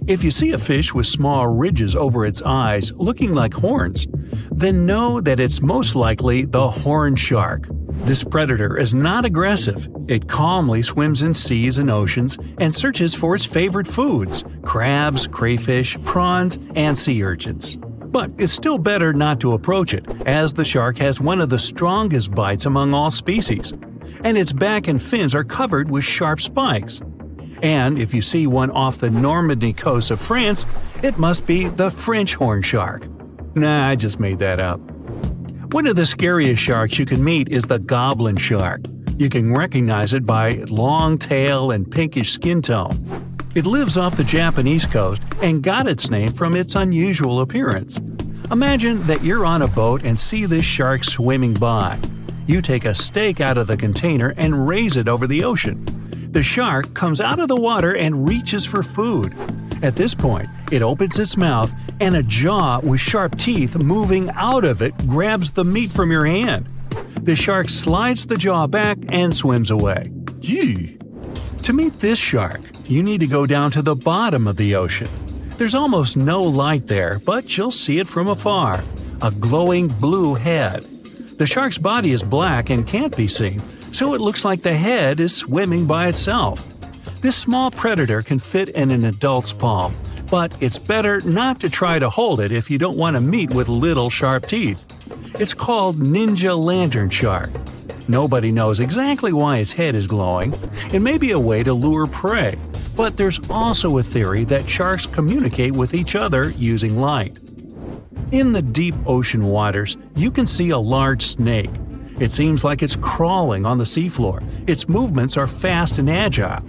If you see a fish with small ridges over its eyes looking like horns, then know that it's most likely the horn shark. This predator is not aggressive. It calmly swims in seas and oceans and searches for its favorite foods – crabs, crayfish, prawns, and sea urchins. But it's still better not to approach it, as the shark has one of the strongest bites among all species, and its back and fins are covered with sharp spikes. And if you see one off the Normandy coast of France, it must be the French horn shark. Nah, I just made that up. One of the scariest sharks you can meet is the goblin shark. You can recognize it by its long tail and pinkish skin tone. It lives off the Japanese coast and got its name from its unusual appearance. Imagine that you're on a boat and see this shark swimming by. You take a stake out of the container and raise it over the ocean. The shark comes out of the water and reaches for food. At this point, it opens its mouth, and a jaw with sharp teeth moving out of it grabs the meat from your hand. The shark slides the jaw back and swims away. Gee! To meet this shark, you need to go down to the bottom of the ocean. There's almost no light there, but you'll see it from afar. A glowing blue head. The shark's body is black and can't be seen, so it looks like the head is swimming by itself. This small predator can fit in an adult's palm, but it's better not to try to hold it if you don't want to meet with little sharp teeth. It's called ninja lantern shark. Nobody knows exactly why its head is glowing. It may be a way to lure prey, but there's also a theory that sharks communicate with each other using light. In the deep ocean waters, you can see a large snake. It seems like it's crawling on the seafloor. Its movements are fast and agile.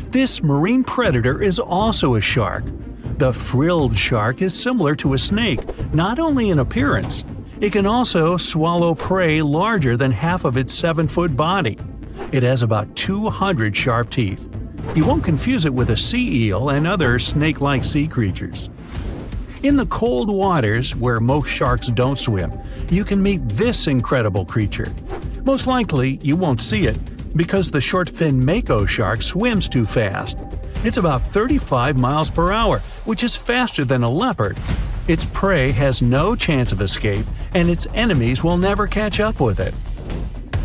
This marine predator is also a shark. The frilled shark is similar to a snake, not only in appearance. It can also swallow prey larger than half of its 7-foot body. It has about 200 sharp teeth. You won't confuse it with a sea eel and other snake-like sea creatures. In the cold waters, where most sharks don't swim, you can meet this incredible creature. Most likely, you won't see it, because the short-fin mako shark swims too fast. It's about 35 miles per hour, which is faster than a leopard. Its prey has no chance of escape, and its enemies will never catch up with it.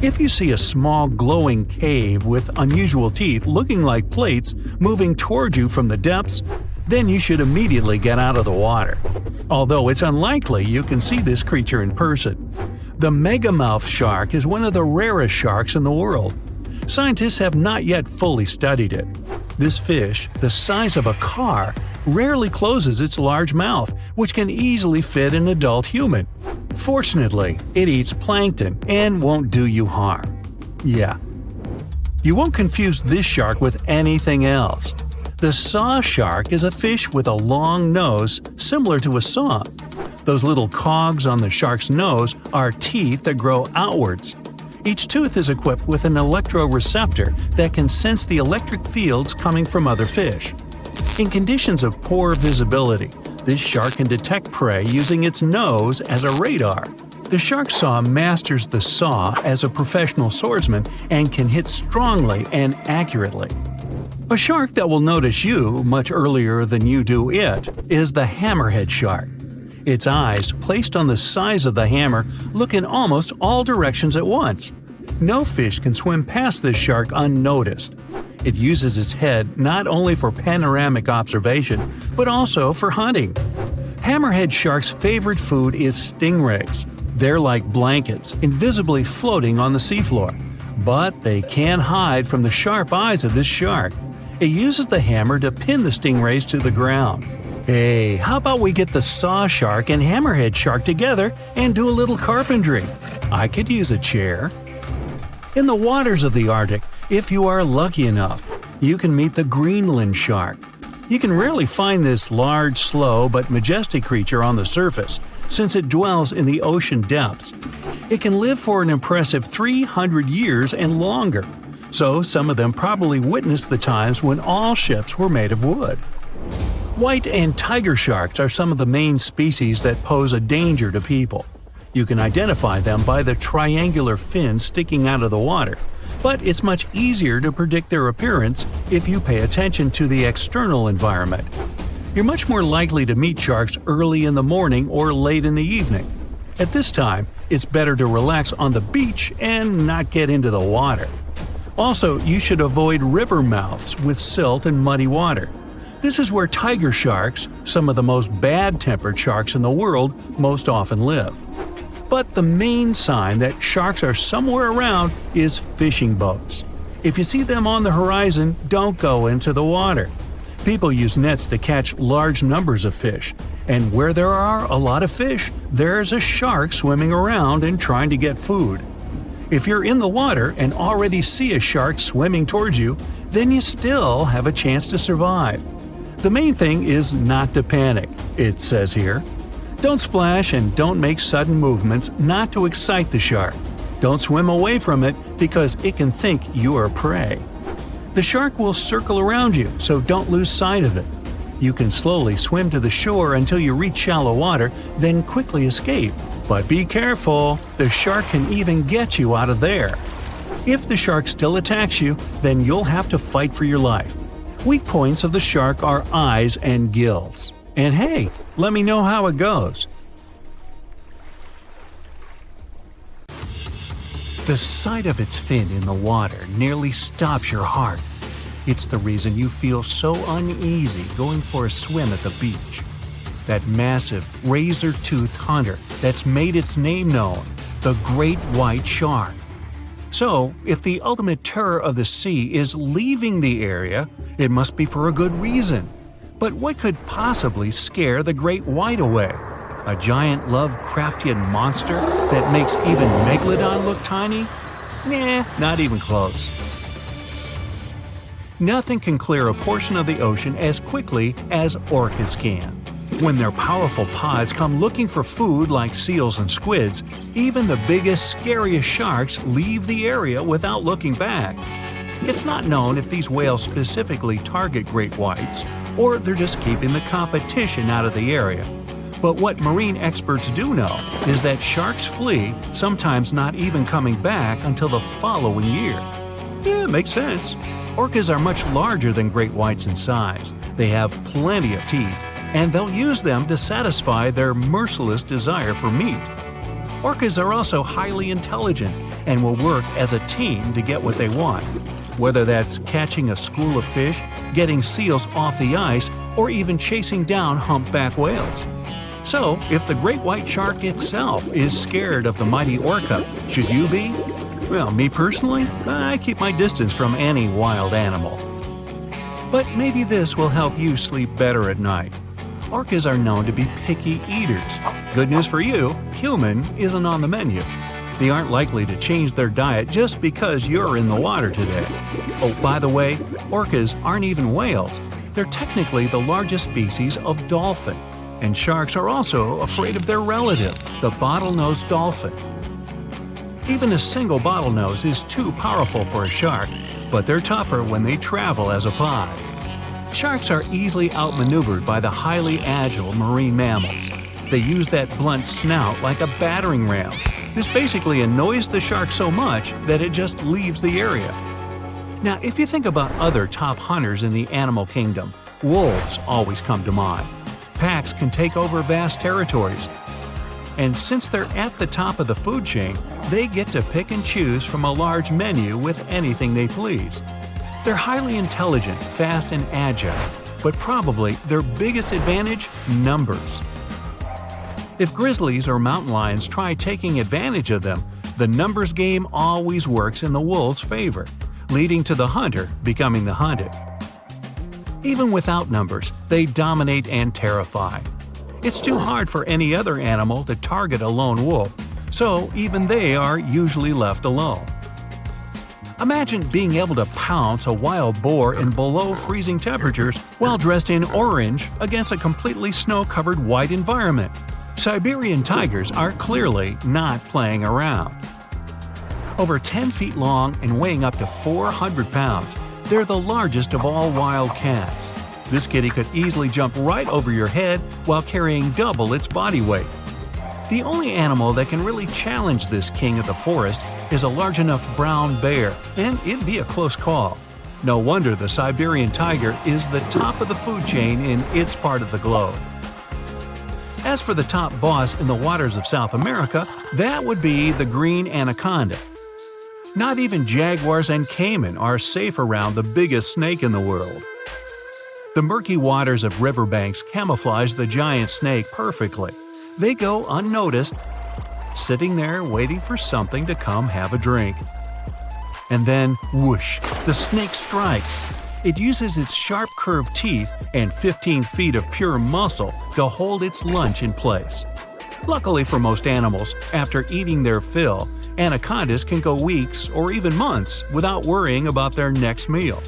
If you see a small glowing cave with unusual teeth looking like plates moving toward you from the depths, then you should immediately get out of the water. Although it's unlikely you can see this creature in person. The megamouth shark is one of the rarest sharks in the world. Scientists have not yet fully studied it. This fish, the size of a car, rarely closes its large mouth, which can easily fit an adult human. Fortunately, it eats plankton and won't do you harm. Yeah. You won't confuse this shark with anything else. The saw shark is a fish with a long nose similar to a saw. Those little cogs on the shark's nose are teeth that grow outwards. Each tooth is equipped with an electroreceptor that can sense the electric fields coming from other fish. In conditions of poor visibility, this shark can detect prey using its nose as a radar. The shark saw masters the saw as a professional swordsman and can hit strongly and accurately. A shark that will notice you much earlier than you do it is the hammerhead shark. Its eyes, placed on the size of the hammer, look in almost all directions at once. No fish can swim past this shark unnoticed. It uses its head not only for panoramic observation, but also for hunting. Hammerhead shark's favorite food is stingrays. They're like blankets, invisibly floating on the seafloor. But they can't hide from the sharp eyes of this shark. It uses the hammer to pin the stingrays to the ground. Hey, how about we get the saw shark and hammerhead shark together and do a little carpentry? I could use a chair. In the waters of the Arctic, if you are lucky enough, you can meet the Greenland shark. You can rarely find this large, slow, but majestic creature on the surface, since it dwells in the ocean depths. It can live for an impressive 300 years and longer, so some of them probably witnessed the times when all ships were made of wood. White and tiger sharks are some of the main species that pose a danger to people. You can identify them by the triangular fins sticking out of the water, but it's much easier to predict their appearance if you pay attention to the external environment. You're much more likely to meet sharks early in the morning or late in the evening. At this time, it's better to relax on the beach and not get into the water. Also, you should avoid river mouths with silt and muddy water. This is where tiger sharks, some of the most bad-tempered sharks in the world, most often live. But the main sign that sharks are somewhere around is fishing boats. If you see them on the horizon, don't go into the water. People use nets to catch large numbers of fish, and where there are a lot of fish, there's a shark swimming around and trying to get food. If you're in the water and already see a shark swimming towards you, then you still have a chance to survive. The main thing is not to panic, it says here. Don't splash and don't make sudden movements not to excite the shark. Don't swim away from it because it can think you are prey. The shark will circle around you, so don't lose sight of it. You can slowly swim to the shore until you reach shallow water, then quickly escape. But be careful, the shark can even get you out of there. If the shark still attacks you, then you'll have to fight for your life. Weak points of the shark are eyes and gills. And hey, let me know how it goes. The sight of its fin in the water nearly stops your heart. It's the reason you feel so uneasy going for a swim at the beach. That massive, razor-toothed hunter that's made its name known, the great white shark. So, if the ultimate terror of the sea is leaving the area, it must be for a good reason. But what could possibly scare the great white away? A giant Lovecraftian monster that makes even Megalodon look tiny? Nah, not even close. Nothing can clear a portion of the ocean as quickly as orcas can. When their powerful pods come looking for food like seals and squids, even the biggest, scariest sharks leave the area without looking back. It's not known if these whales specifically target great whites, or they're just keeping the competition out of the area. But what marine experts do know is that sharks flee, sometimes not even coming back until the following year. Yeah, makes sense. Orcas are much larger than great whites in size. They have plenty of teeth, and they'll use them to satisfy their merciless desire for meat. Orcas are also highly intelligent and will work as a team to get what they want, whether that's catching a school of fish, getting seals off the ice, or even chasing down humpback whales. So, if the great white shark itself is scared of the mighty orca, should you be? Well, me personally, I keep my distance from any wild animal. But maybe this will help you sleep better at night. Orcas are known to be picky eaters. Good news for you, human isn't on the menu. They aren't likely to change their diet just because you're in the water today. Oh, by the way, orcas aren't even whales. They're technically the largest species of dolphin. And sharks are also afraid of their relative, the bottlenose dolphin. Even a single bottlenose is too powerful for a shark, but they're tougher when they travel as a pod. Sharks are easily outmaneuvered by the highly agile marine mammals. They use that blunt snout like a battering ram. This basically annoys the shark so much that it just leaves the area. Now, if you think about other top hunters in the animal kingdom, wolves always come to mind. Packs can take over vast territories. And since they're at the top of the food chain, they get to pick and choose from a large menu with anything they please. They're highly intelligent, fast, and agile, but probably their biggest advantage? Numbers. If grizzlies or mountain lions try taking advantage of them, the numbers game always works in the wolves' favor, leading to the hunter becoming the hunted. Even without numbers, they dominate and terrify. It's too hard for any other animal to target a lone wolf, so even they are usually left alone. Imagine being able to pounce a wild boar in below freezing temperatures while dressed in orange against a completely snow-covered white environment. Siberian tigers are clearly not playing around. Over 10 feet long and weighing up to 400 pounds, they're the largest of all wild cats. This kitty could easily jump right over your head while carrying double its body weight. The only animal that can really challenge this king of the forest is a large enough brown bear, and it'd be a close call. No wonder the Siberian tiger is the top of the food chain in its part of the globe. As for the top boss in the waters of South America, that would be the green anaconda. Not even jaguars and caiman are safe around the biggest snake in the world. The murky waters of riverbanks camouflage the giant snake perfectly. They go unnoticed, sitting there waiting for something to come have a drink. And then, whoosh, the snake strikes. It uses its sharp curved teeth and 15 feet of pure muscle to hold its lunch in place. Luckily for most animals, after eating their fill, anacondas can go weeks or even months without worrying about their next meal.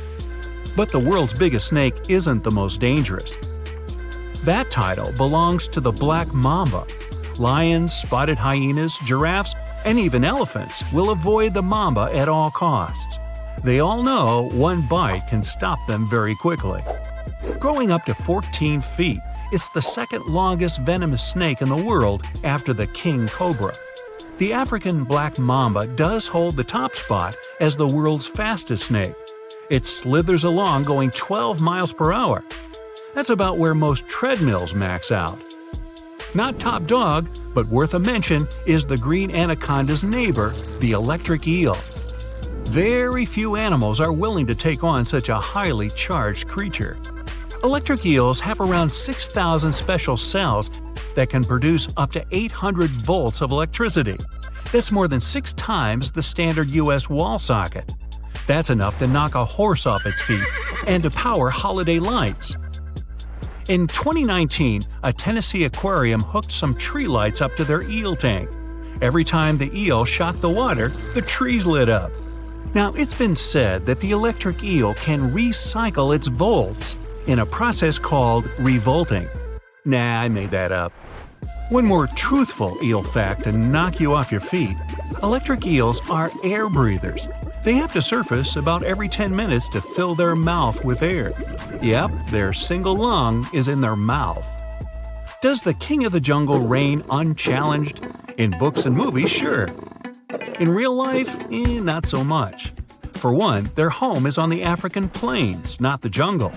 But the world's biggest snake isn't the most dangerous. That title belongs to the black mamba. Lions, spotted hyenas, giraffes, and even elephants will avoid the mamba at all costs. They all know one bite can stop them very quickly. Growing up to 14 feet, it's the second longest venomous snake in the world after the king cobra. The African black mamba does hold the top spot as the world's fastest snake. It slithers along going 12 miles per hour. That's about where most treadmills max out. Not top dog, but worth a mention is the green anaconda's neighbor, the electric eel. Very few animals are willing to take on such a highly charged creature. Electric eels have around 6,000 special cells that can produce up to 800 volts of electricity. That's more than 6 times the standard US wall socket. That's enough to knock a horse off its feet and to power holiday lights. In 2019, a Tennessee aquarium hooked some tree lights up to their eel tank. Every time the eel shot the water, the trees lit up. Now, it's been said that the electric eel can recycle its volts in a process called revolting. Nah, I made that up. One more truthful eel fact to knock you off your feet: electric eels are air breathers. They have to surface about every 10 minutes to fill their mouth with air. Yep, their single lung is in their mouth. Does the king of the jungle reign unchallenged? In books and movies, sure. In real life, not so much. For one, their home is on the African plains, not the jungle.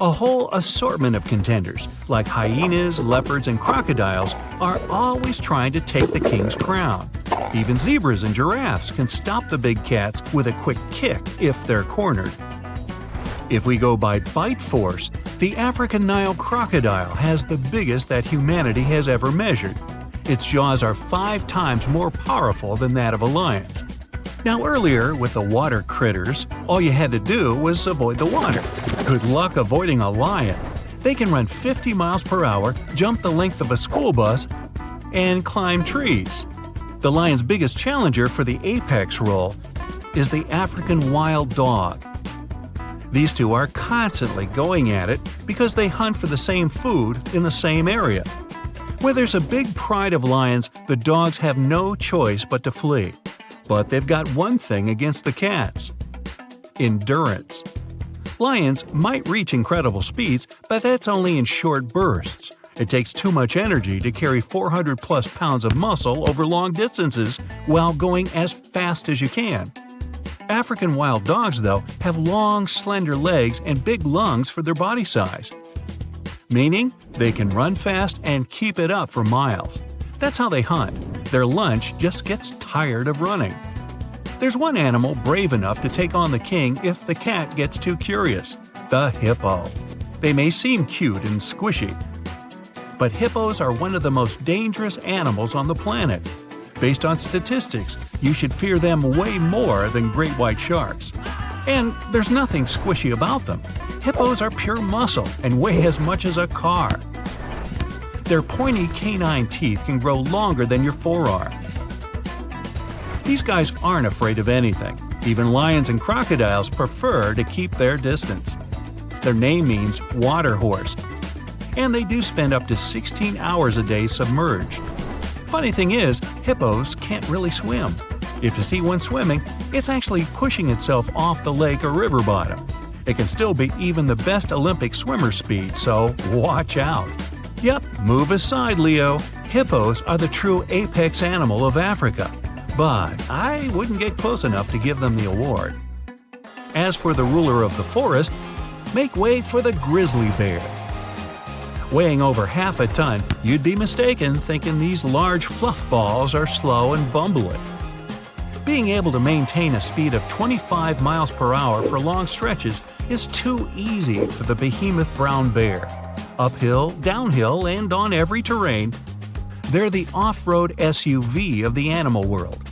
A whole assortment of contenders, like hyenas, leopards, and crocodiles, are always trying to take the king's crown. Even zebras and giraffes can stop the big cats with a quick kick if they're cornered. If we go by bite force, the African Nile crocodile has the biggest that humanity has ever measured. Its jaws are 5 times more powerful than that of a lion's. Now earlier, with the water critters, all you had to do was avoid the water. Good luck avoiding a lion. They can run 50 miles per hour, jump the length of a school bus, and climb trees. The lion's biggest challenger for the apex role is the African wild dog. These two are constantly going at it because they hunt for the same food in the same area. Where there's a big pride of lions, the dogs have no choice but to flee. But they've got one thing against the cats: endurance. Lions might reach incredible speeds, but that's only in short bursts. It takes too much energy to carry 400-plus pounds of muscle over long distances while going as fast as you can. African wild dogs, though, have long, slender legs and big lungs for their body size. Meaning, they can run fast and keep it up for miles. That's how they hunt. Their lunch just gets tired of running. There's one animal brave enough to take on the king if the cat gets too curious: the hippo. They may seem cute and squishy, but hippos are one of the most dangerous animals on the planet. Based on statistics, you should fear them way more than great white sharks. And there's nothing squishy about them. Hippos are pure muscle and weigh as much as a car. Their pointy canine teeth can grow longer than your forearm. These guys aren't afraid of anything. Even lions and crocodiles prefer to keep their distance. Their name means water horse, and they do spend up to 16 hours a day submerged. Funny thing is, hippos can't really swim. If you see one swimming, it's actually pushing itself off the lake or river bottom. It can still beat even the best Olympic swimmer speed, so watch out. Yep, move aside, Leo. Hippos are the true apex animal of Africa. But I wouldn't get close enough to give them the award. As for the ruler of the forest, make way for the grizzly bear. Weighing over half a ton, you'd be mistaken thinking these large fluff balls are slow and bumbling. Being able to maintain a speed of 25 miles per hour for long stretches is too easy for the behemoth brown bear. Uphill, downhill, and on every terrain, they're the off-road SUV of the animal world.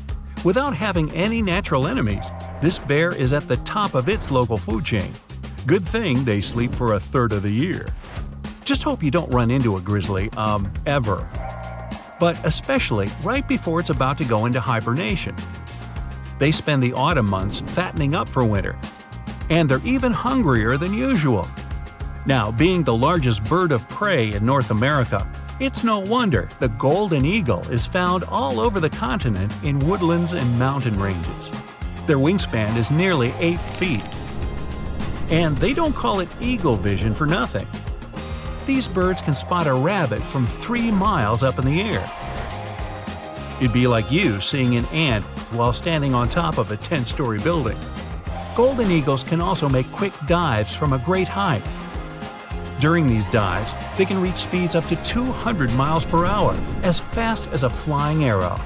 Without having any natural enemies, this bear is at the top of its local food chain. Good thing they sleep for a third of the year. Just hope you don't run into a grizzly, ever. But especially right before it's about to go into hibernation. They spend the autumn months fattening up for winter. And they're even hungrier than usual. Now, being the largest bird of prey in North America, it's no wonder the golden eagle is found all over the continent in woodlands and mountain ranges. Their wingspan is nearly 8 feet. And they don't call it eagle vision for nothing. These birds can spot a rabbit from 3 miles up in the air. It'd be like you seeing an ant while standing on top of a 10-story building. Golden eagles can also make quick dives from a great height. During these dives, they can reach speeds up to 200 miles per hour, as fast as a flying arrow.